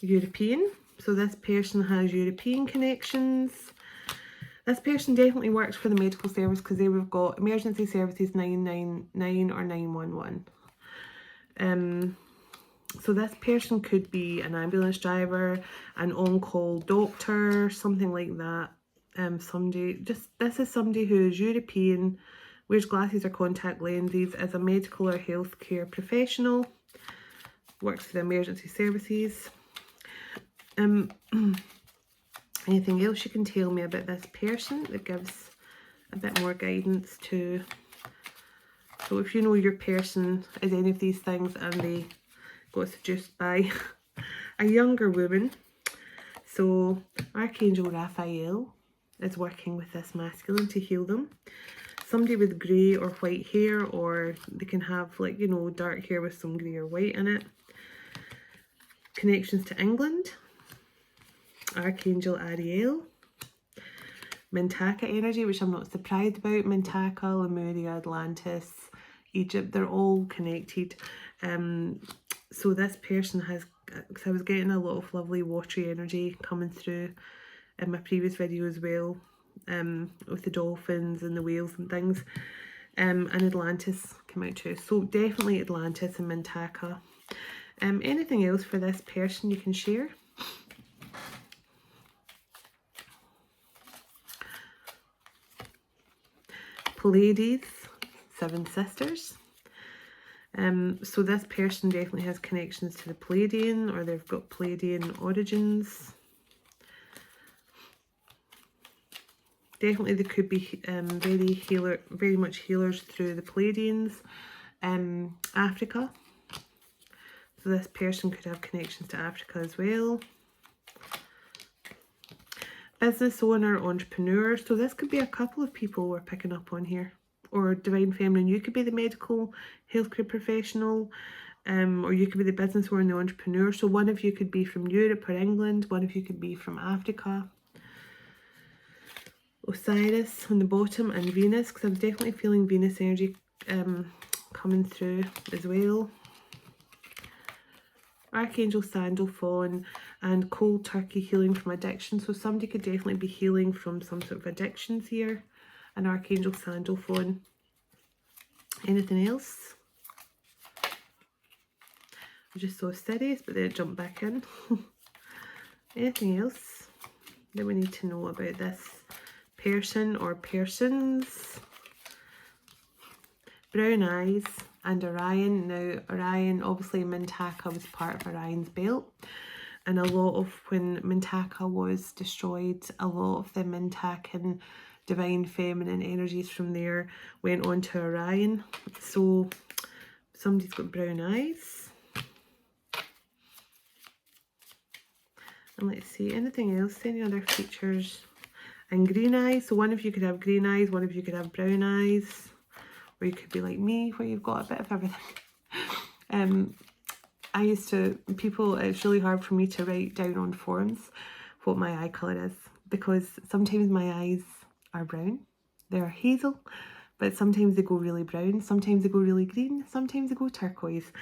European. So this person has European connections. This person definitely works for the medical service because they have got emergency services 999 or 911. So this person could be an ambulance driver, an on-call doctor, something like that. This is somebody who is European, wears glasses or contact lenses, is a medical or healthcare professional, works for the emergency services. Anything else you can tell me about this person that gives a bit more guidance to... So if you know your person is any of these things and they got seduced by a younger woman, so Archangel Raphael is working with this masculine to heal them. Somebody with grey or white hair, or they can have, like, you know, dark hair with some grey or white in it. Connections to England. Archangel Ariel. Mintaka energy, which I'm not surprised about. Mintaka, Lemuria, Atlantis, Egypt, they're all connected. So this person has, because I was getting a lot of lovely watery energy coming through in my previous video as well, with the dolphins and the whales and things, and Atlantis came out too. So definitely Atlantis and Mintaka. Anything else for this person you can share? Pleiades, 7 sisters. So this person definitely has connections to the Pleiadian, or they've got Pleiadian origins. Definitely they could be very much healers through the Pleiadians. Africa. So this person could have connections to Africa as well. Business owner, entrepreneur. So this could be a couple of people we're picking up on here. Or Divine Feminine, you could be the medical healthcare professional, or you could be the business owner and the entrepreneur. So one of you could be from Europe or England, one of you could be from Africa. Osiris on the bottom, and Venus, because I'm definitely feeling Venus energy coming through as well. Archangel Sandalphon and cold turkey, healing from addiction. So somebody could definitely be healing from some sort of addictions here. An Archangel Sandalphon. Anything else? I just saw Sirius, but then it jumped back in. Anything else that we need to know about this person or persons? Brown eyes and Orion. Now Orion, obviously Mintaka was part of Orion's belt, and a lot of, when Mintaka was destroyed, a lot of the Mintakan Divine Feminine energies from there went on to Orion. So somebody's got brown eyes. And let's see, anything else, any other features? And green eyes. So one of you could have green eyes, one of you could have brown eyes. Or you could be like me, where you've got a bit of everything. I used to, it's really hard for me to write down on forums what my eye colour is, because sometimes my eyes are brown, they're hazel, but sometimes they go really brown, sometimes they go really green, sometimes they go turquoise,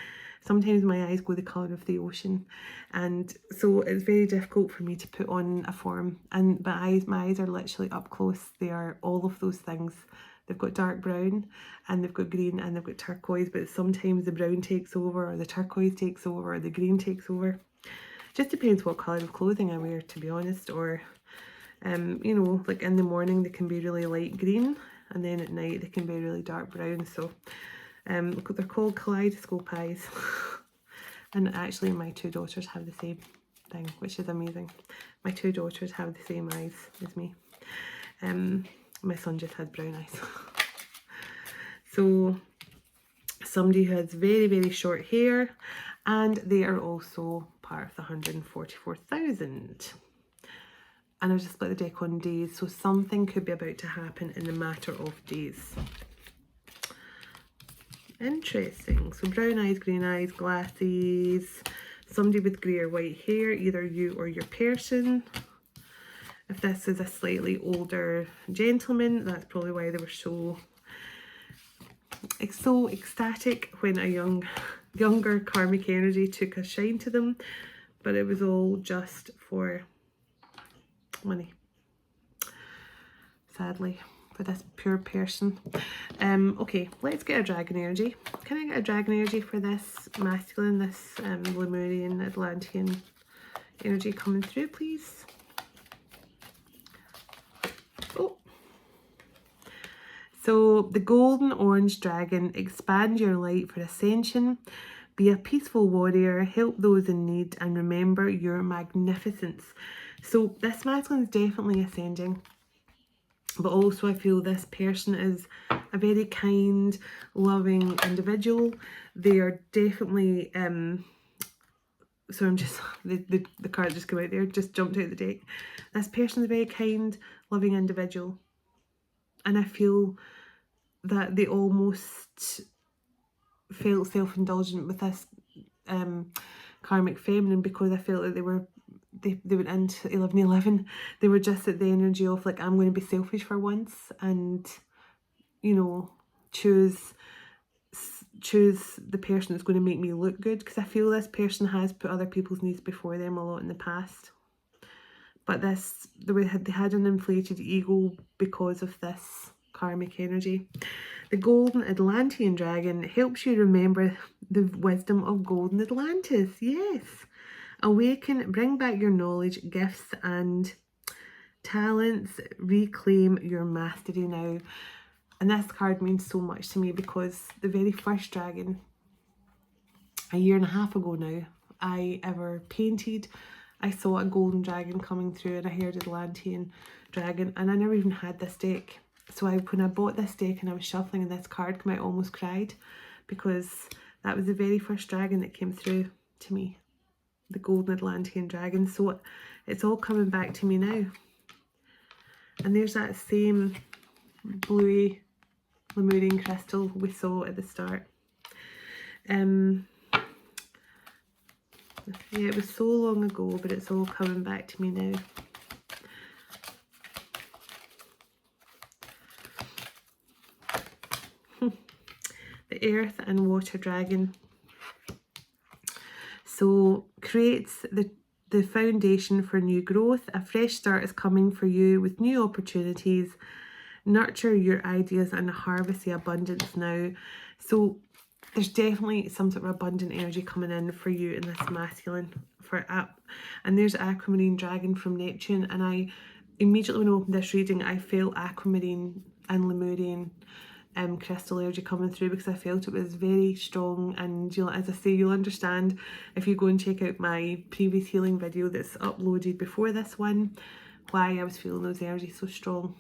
sometimes my eyes go the colour of the ocean, and so it's very difficult for me to put on a form. And my eyes are literally up close, they are all of those things. They've got dark brown and they've got green and they've got turquoise, but sometimes the brown takes over, or the turquoise takes over, or the green takes over. Just depends what colour of clothing I wear, to be honest. Or you know, like in the morning they can be really light green, and then at night they can be really dark brown. So they're called kaleidoscope eyes. And actually my 2 daughters have the same thing, which is amazing. My 2 daughters have the same eyes as me. My son just has brown eyes. So somebody who has very, very short hair, and they are also part of the 144,000. And I've just split the deck on days, so something could be about to happen in a matter of days. Interesting. So brown eyes, green eyes, glasses, somebody with grey or white hair, either you or your person. If this is a slightly older gentleman, that's probably why they were so ecstatic when a younger karmic energy took a shine to them, but it was all just for money, sadly, for this poor person. Okay, let's get a dragon energy. Can I get a dragon energy for this masculine, this Lemurian, Atlantean energy coming through, please? Oh. So the golden orange dragon, expand your light for ascension, be a peaceful warrior, help those in need, and remember your magnificence. So this masculine is definitely ascending, but also I feel this person is a very kind, loving individual. They are definitely so I'm just the card just came out there, just jumped out the deck. This person is a very kind, loving individual, and I feel that they almost felt self-indulgent with this karmic feminine, because I felt that they went into 11/11. They were just at the energy of like, I'm going to be selfish for once, and you know, choose the person that's going to make me look good, because I feel this person has put other people's needs before them a lot in the past. But they had an inflated ego because of this karmic energy. The golden Atlantean dragon helps you remember the wisdom of golden Atlantis. Yes. Awaken, bring back your knowledge, gifts and talents, reclaim your mastery now. And this card means so much to me, because the very first dragon, a year and a half ago now, I ever painted, I saw a golden dragon coming through and I heard Atlantean dragon, and I never even had this deck. So when I bought this deck and I was shuffling and this card came out, I almost cried, because that was the very first dragon that came through to me, the golden Atlantean dragon. So it's all coming back to me now. And there's that same bluey Lemurian crystal we saw at the start. Yeah, it was so long ago, but it's all coming back to me now. The earth and water dragon. So creates the foundation for new growth. A fresh start is coming for you with new opportunities. Nurture your ideas and harvest the abundance now. So there's definitely some sort of abundant energy coming in for you in this masculine. And there's Aquamarine dragon from Neptune, and I immediately, when I opened this reading, I felt Aquamarine and Lemurian crystal energy coming through, because I felt it was very strong. And as I say, you'll understand if you go and check out my previous healing video that's uploaded before this one, why I was feeling those energies so strong.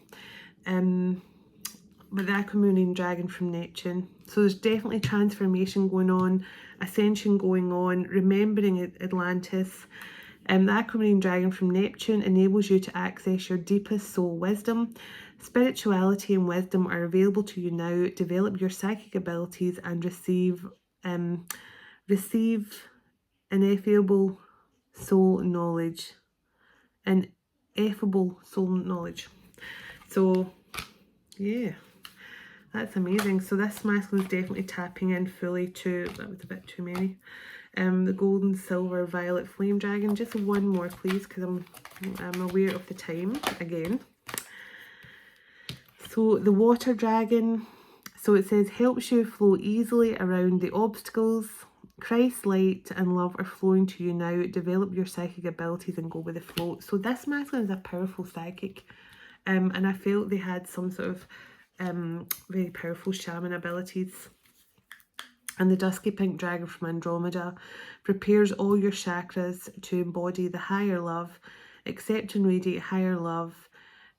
But the Aquamarine dragon from Neptune, so there's definitely transformation going on, ascension going on, remembering Atlantis. The Aquamarine dragon from Neptune enables you to access your deepest soul wisdom. Spirituality and wisdom are available to you now. Develop your psychic abilities and receive ineffable soul knowledge. Ineffable soul knowledge. So, yeah, that's amazing. So this masculine is definitely tapping in fully to, that was a bit too many. The golden, silver, violet flame dragon. Just one more, please, because I'm aware of the time again. So the water dragon. So it says, helps you flow easily around the obstacles. Christ's light and love are flowing to you now. Develop your psychic abilities and go with the flow. So this masculine is a powerful psychic. And I felt they had some sort of very powerful shaman abilities. And the dusky pink dragon from Andromeda prepares all your chakras to embody the higher love, accept and radiate higher love,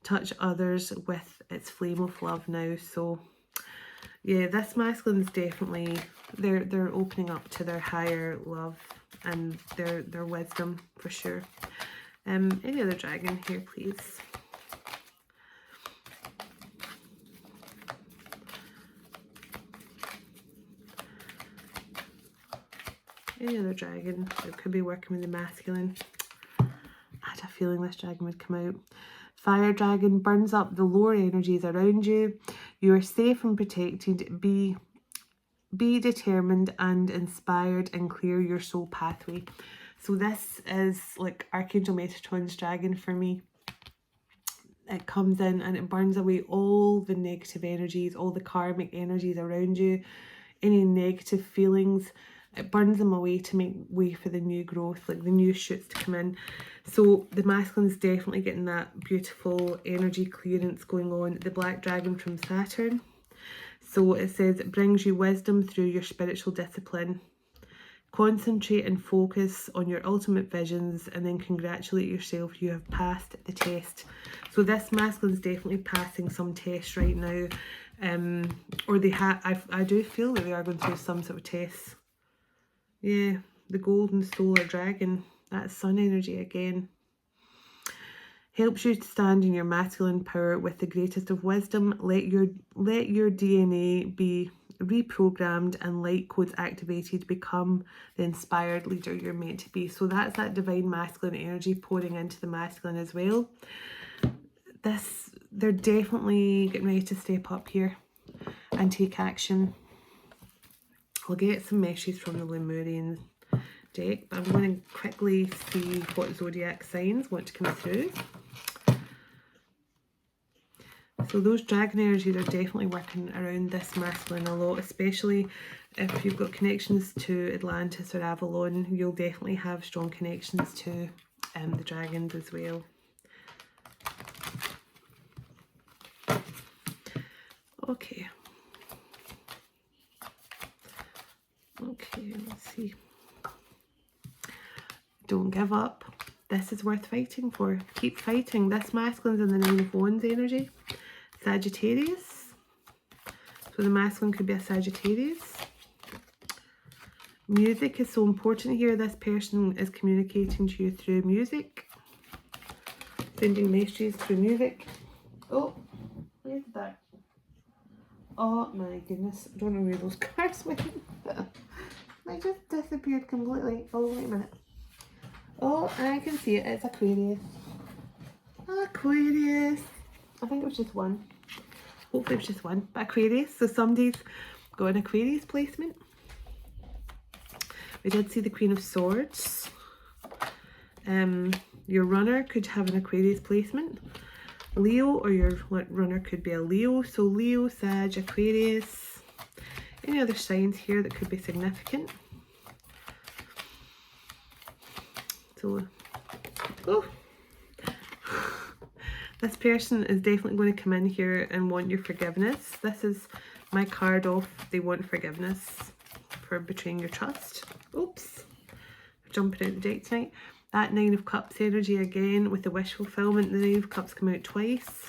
touch others with its flame of love now. So yeah, this masculine is definitely, they're opening up to their higher love and their wisdom for sure. Any other dragon here, please? Any other dragon that could be working with the masculine? I had a feeling this dragon would come out. Fire dragon burns up the lower energies around you. You are safe and protected. Be determined and inspired and clear your soul pathway. So this is like Archangel Metatron's dragon for me. It comes in and it burns away all the negative energies, all the karmic energies around you, any negative feelings. It burns them away to make way for the new growth, like the new shoots to come in. So the masculine's definitely getting that beautiful energy clearance going on. The black dragon from Saturn. So it says it brings you wisdom through your spiritual discipline. Concentrate and focus on your ultimate visions and then congratulate yourself, you have passed the test. So this masculine is definitely passing some tests right now. Or they have, I do feel that they are going through some sort of tests. Yeah, the golden solar dragon, that's sun energy again. Helps you to stand in your masculine power with the greatest of wisdom. Let your DNA be reprogrammed and light codes activated. Become the inspired leader you're meant to be. So that's that divine masculine energy pouring into the masculine as well. They're definitely getting ready to step up here and take action. I'll get some messages from the Lemurian deck, but I'm going to quickly see what zodiac signs want to come through. So those dragon energies are definitely working around this masculine a lot, especially if you've got connections to Atlantis or Avalon. You'll definitely have strong connections to the dragons as well. Okay. Okay, let's see. Don't give up. This is worth fighting for. Keep fighting. This masculine's in the Nine of Wands energy. Sagittarius. So the masculine could be a Sagittarius. Music is so important here. This person is communicating to you through music. Sending messages through music. Oh, where's that? Oh my goodness. I don't know where those cards went. They just disappeared completely. Oh, wait a minute. Oh, I can see it. It's Aquarius. Aquarius. I think it was just one. Hopefully it was just one. But Aquarius. So somebody's got an Aquarius placement. We did see the Queen of Swords. Your runner could have an Aquarius placement. Leo, or your runner could be a Leo. So Leo, Sag, Aquarius. Any other signs here that could be significant? So, oh, this person is definitely going to come in here and want your forgiveness. This is my card off. They want forgiveness for betraying your trust. Oops, jumping out the deck tonight. That Nine of Cups energy again with the wish fulfillment. The Nine of Cups come out twice.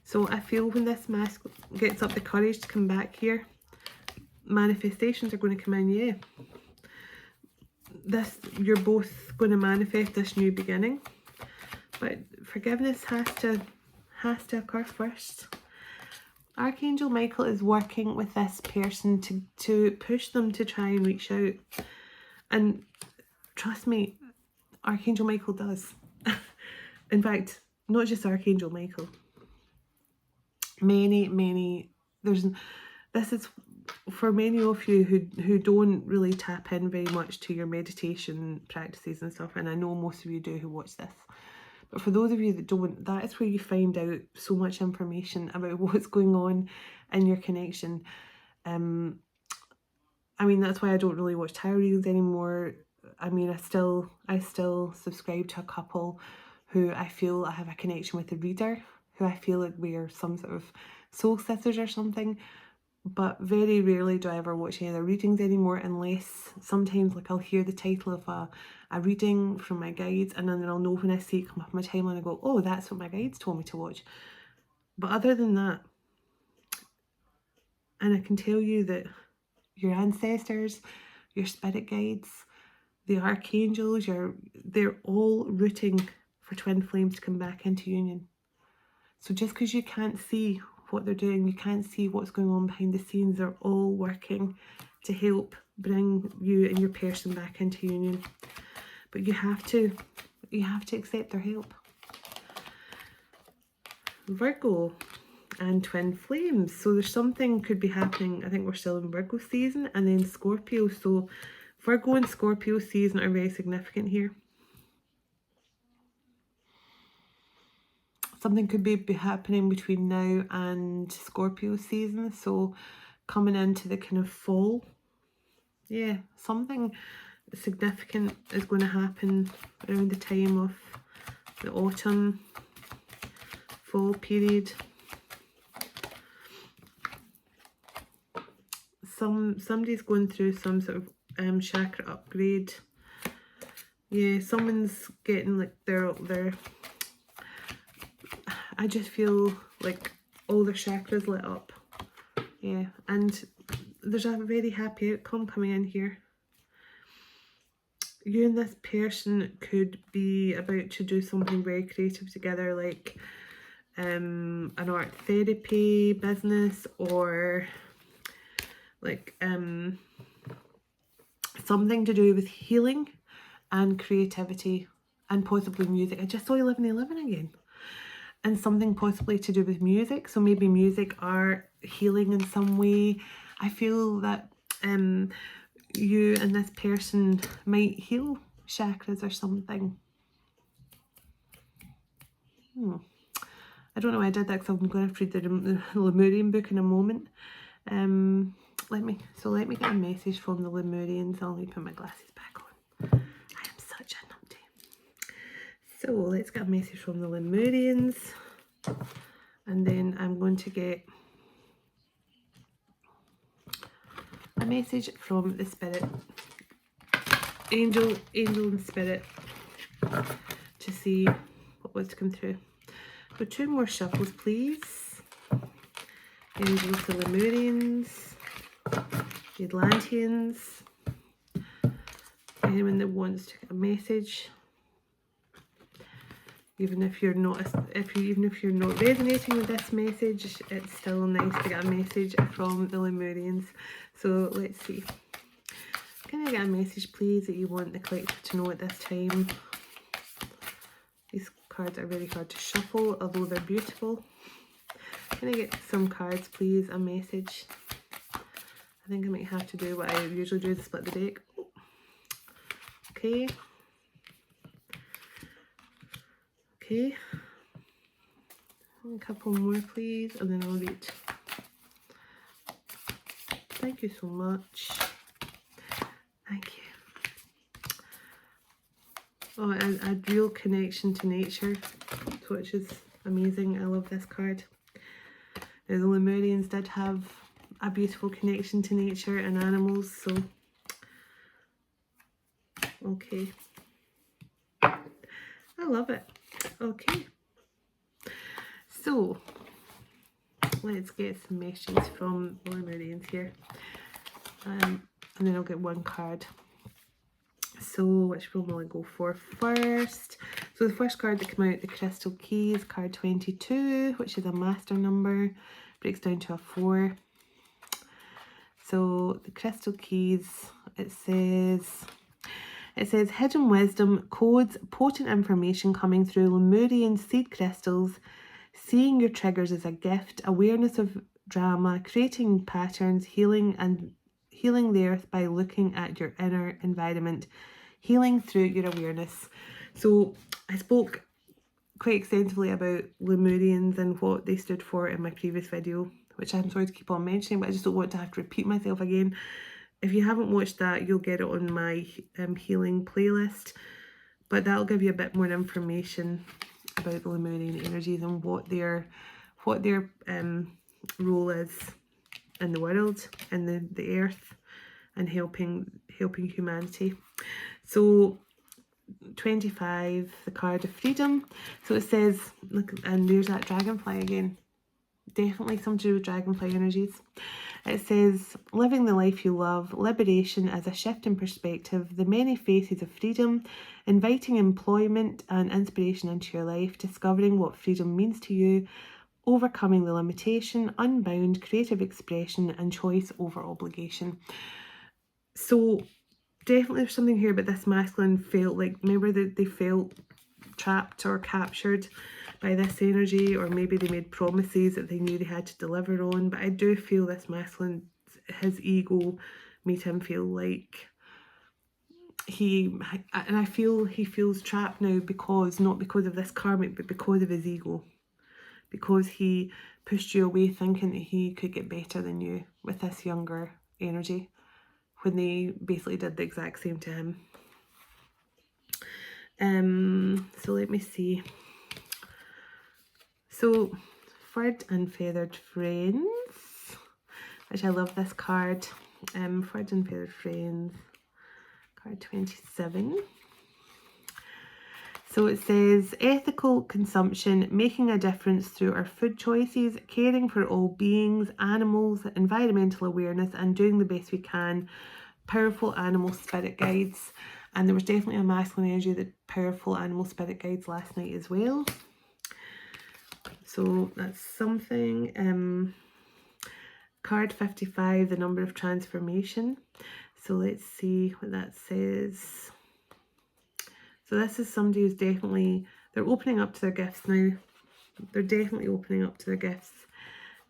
So I feel when this mask gets up the courage to come back here, manifestations are going to come in, yeah. You're both going to manifest this new beginning, but forgiveness has to occur first. Archangel Michael is working with this person to push them to try and reach out, and trust me, Archangel Michael does. In fact, not just Archangel Michael. This is for many of you who don't really tap in very much to your meditation practices and stuff, and I know most of you do who watch this, but for those of you that don't, that is where you find out so much information about what's going on in your connection. I mean, that's why I don't really watch tarot readings anymore. I mean, I still subscribe to a couple who I feel I have a connection with the reader, who I feel like we're some sort of soul sisters or something. But very rarely do I ever watch any other readings anymore, unless sometimes like I'll hear the title of a reading from my guides, and then I'll know when I see it come up on my timeline, I go, oh, that's what my guides told me to watch. But other than that, and I can tell you that your ancestors, your spirit guides, the archangels, they're all rooting for twin flames to come back into union. So just because you can't see what they're doing, you can't see what's going on behind the scenes, they're all working to help bring you and your person back into union. But you have to accept their help. Virgo and twin flames. So there's something could be happening. I think we're still in Virgo season, and then Scorpio. So Virgo and Scorpio season are very significant here. Something could be happening between now and Scorpio season. So coming into the kind of fall. Yeah, something significant is going to happen around the time of the autumn, fall period. Somebody's going through some sort of chakra upgrade. Yeah, someone's getting like their I just feel like all their chakras lit up. Yeah, and there's a very happy outcome coming in here. You and this person could be about to do something very creative together, like an art therapy business, or like something to do with healing and creativity and possibly music. I just saw 1111 again. And something possibly to do with music. So maybe music, art, healing in some way. I feel that you and this person might heal chakras or something. I don't know why I did that, because I'm going to read the Lemurian book in a moment. Let me get a message from the Lemurians. I'll need to put my glasses back on. I am such a numpty. So let's get a message from the Lemurians, and then I'm going to get a message from the spirit, angel and spirit, to see what was to come through. So 2 more shuffles, please. Angels, the Lemurians, the Atlanteans, anyone that wants to get a message. Even if you're not resonating with this message, it's still nice to get a message from the Lemurians. So let's see. Can I get a message, please, that you want the collective to know at this time? These cards are very hard to shuffle, although they're beautiful. Can I get some cards, please? A message. I think I might have to do what I usually do, is split the deck. Okay. Okay. A couple more, please, and then I'll read. Thank you so much. Thank you. Oh, a real connection to nature, which is amazing. I love this card. Now, the Lemurians did have a beautiful connection to nature and animals, so okay. I love it. Okay. So let's get some messages from the Lemurians here. And then I'll get 1 card. So which one will I go for first? So the first card that came out, the Crystal Keys, card 22, which is a master number, breaks down to a 4. So the Crystal Keys, it says hidden wisdom, codes, potent information coming through Lemurian seed crystals, seeing your triggers as a gift, awareness of drama, creating patterns, healing the earth by looking at your inner environment, healing through your awareness. So I spoke quite extensively about Lemurians and what they stood for in my previous video, which I'm sorry to keep on mentioning, but I just don't want to have to repeat myself again. If you haven't watched that, you'll get it on my healing playlist, but that'll give you a bit more information about the Lemurian energies and what their role is in the world, in the earth, and helping humanity. So 25, the card of freedom. So it says, look, and there's that dragonfly again. Definitely something to do with dragonfly energies. It says, living the life you love, liberation as a shift in perspective, the many faces of freedom, inviting employment and inspiration into your life, discovering what freedom means to you, overcoming the limitation, unbound, creative expression, and choice over obligation. So definitely there's something here about this masculine felt like, remember that they felt trapped or captured by this energy, or maybe they made promises that they knew they had to deliver on. But I do feel this masculine, his ego made him feel like I feel he feels trapped now, because not because of this karmic, but because of his ego, because he pushed you away thinking that he could get better than you with this younger energy, when they basically did the exact same to him. So let me see. So, Furred and Feathered Friends, which I love this card. Furred and Feathered Friends, card 27. So it says, ethical consumption, making a difference through our food choices, caring for all beings, animals, environmental awareness, and doing the best we can. Powerful animal spirit guides. And there was definitely a masculine energy, the powerful animal spirit guides last night as well. So that's something. Card 55, the number of transformation. So let's see what that says. So this is somebody who's definitely, they're opening up to their gifts now. They're definitely opening up to their gifts.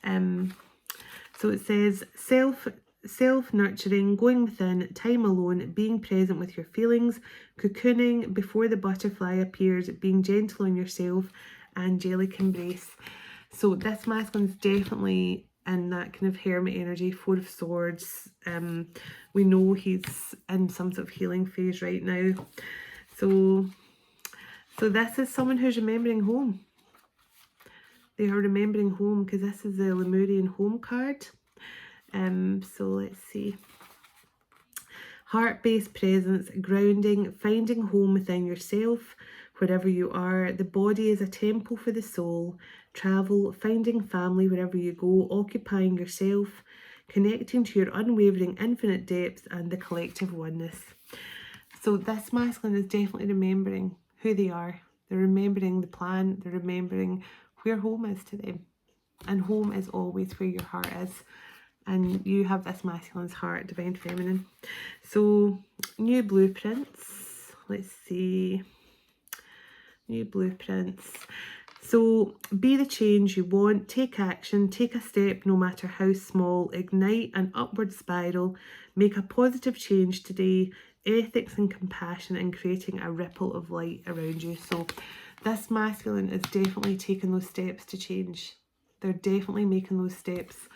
So it says self-nurturing, going within, time alone, being present with your feelings, cocooning before the butterfly appears, being gentle on yourself, angelic embrace. So this masculine's definitely in that kind of hermit energy, 4 of Swords. We know he's in some sort of healing phase right now. So this is someone who's remembering home. They are remembering home, because this is the Lemurian home card. So let's see. Heart-based presence, grounding, finding home within yourself, wherever you are. The body is a temple for the soul. Travel, finding family wherever you go, occupying yourself, connecting to your unwavering infinite depths and the collective oneness. So this masculine is definitely remembering who they are. They're remembering the plan. They're remembering where home is to them. And home is always where your heart is. And you have this masculine's heart, divine feminine. So new blueprints. Let's see. New blueprints. So be the change you want. Take action. Take a step, no matter how small. Ignite an upward spiral. Make a positive change today. Ethics and compassion, and creating a ripple of light around you. So this masculine is definitely taking those steps to change. They're definitely making those steps.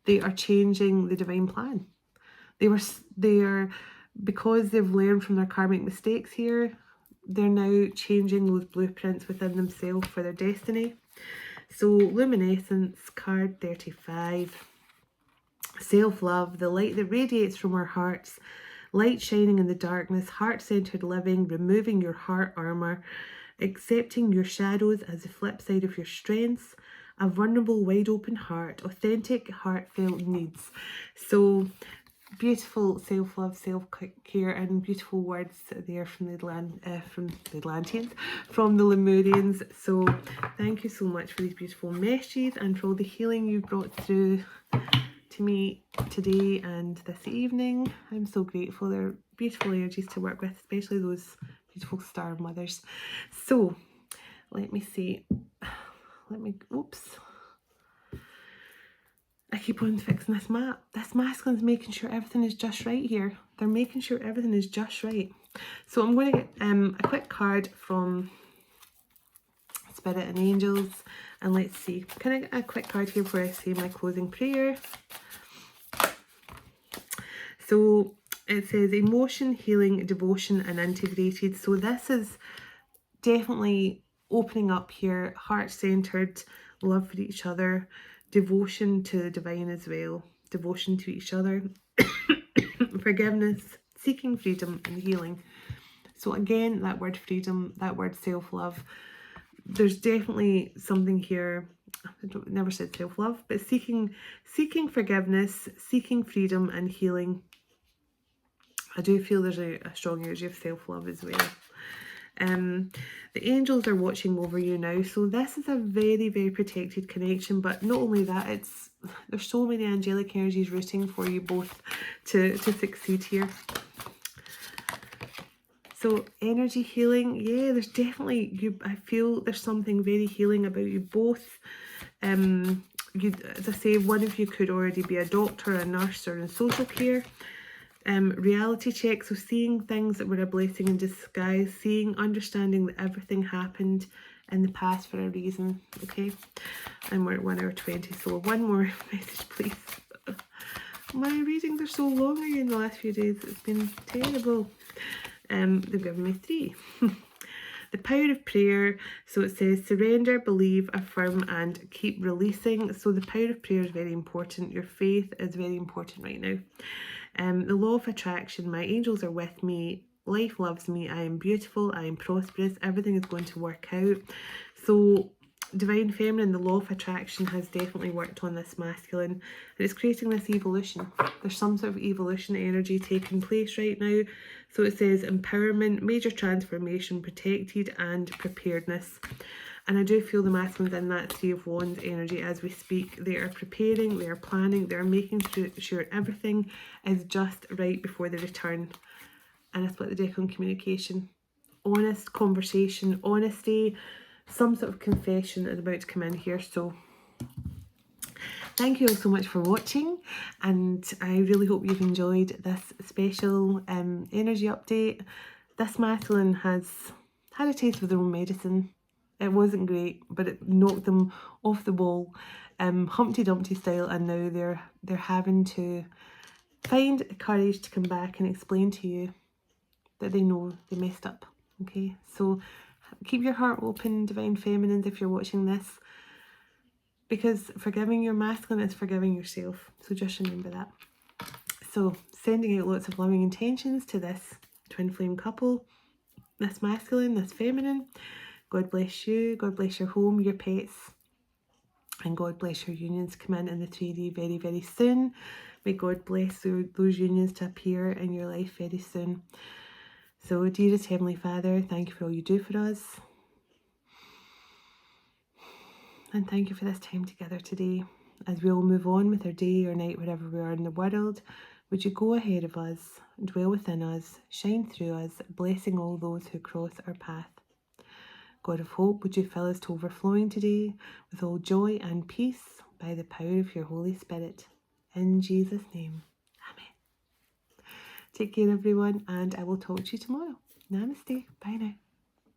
They are changing the divine plan. They are, because they've learned from their karmic mistakes here, they're now changing those blueprints within themselves for their destiny. So luminescence, card 35. Self-love, the light that radiates from our hearts. Light shining in the darkness, heart-centered living, removing your heart armor, accepting your shadows as the flip side of your strengths, a vulnerable, wide open heart, authentic, heartfelt needs. So beautiful self-love, self-care, and beautiful words there from the Atlanteans, from the Lemurians. So thank you so much for these beautiful messages and for all the healing you brought through to me today and this evening. I'm so grateful. They're beautiful energies to work with, especially those beautiful star mothers. So let me see. Oops. I keep on fixing this map. This masculine's making sure everything is just right here. They're making sure everything is just right. So I'm going to get a quick card from Spirit and Angels. And let's see. Can I get a quick card here before I say my closing prayer? So it says emotion, healing, devotion, and integrated. So this is definitely opening up here, heart-centered, love for each other, devotion to the divine as well, devotion to each other, forgiveness, seeking freedom, and healing. So again, that word freedom, that word self-love, there's definitely something here. Never said self-love, but seeking forgiveness, seeking freedom, and healing. I do feel there's a strong energy of self-love as well. The angels are watching over you now, so this is a very, very protected connection. But not only that, there's so many angelic energies rooting for you both to succeed here. So energy healing, yeah, there's definitely, I feel there's something very healing about you both. As I say, one of you could already be a doctor, a nurse, or in social care. Reality check, so seeing things that were a blessing in disguise, understanding that everything happened in the past for a reason, okay? And we're at 1 hour 20, so one more message, please. My readings are so long in the last few days, it's been terrible. They've given me 3. The power of prayer, so it says surrender, believe, affirm, and keep releasing. So the power of prayer is very important. Your faith is very important right now. The law of attraction, my angels are with me. Life loves me. I am beautiful. I am prosperous. Everything is going to work out. So divine feminine, the law of attraction has definitely worked on this masculine, and it's creating this evolution. There's some sort of evolution energy taking place right now. So it says empowerment, major transformation, protected, and preparedness. And I do feel the masculine's in that 3 of Wands energy as we speak. They are preparing, they are planning, they're making sure everything is just right before they return. And I split the deck on communication. Honest conversation, honesty, some sort of confession is about to come in here. So thank you all so much for watching, and I really hope you've enjoyed this special energy update. This masculine has had a taste of their own medicine. It wasn't great, but it knocked them off the wall, Humpty Dumpty style, and now they're having to find courage to come back and explain to you that they know they messed up. Okay, so keep your heart open, divine feminines, if you're watching this, because forgiving your masculine is forgiving yourself. So just remember that. So sending out lots of loving intentions to this twin flame couple, this masculine, this feminine. God bless you, God bless your home, your pets, and God bless your unions come in the 3D very, very soon. May God bless those unions to appear in your life very soon. So dearest Heavenly Father, thank you for all you do for us. And thank you for this time together today. As we all move on with our day or night, wherever we are in the world, would you go ahead of us, dwell within us, shine through us, blessing all those who cross our path. God of hope, would you fill us to overflowing today with all joy and peace by the power of your Holy Spirit. In Jesus' name, amen. Take care everyone, and I will talk to you tomorrow. Namaste. Bye now.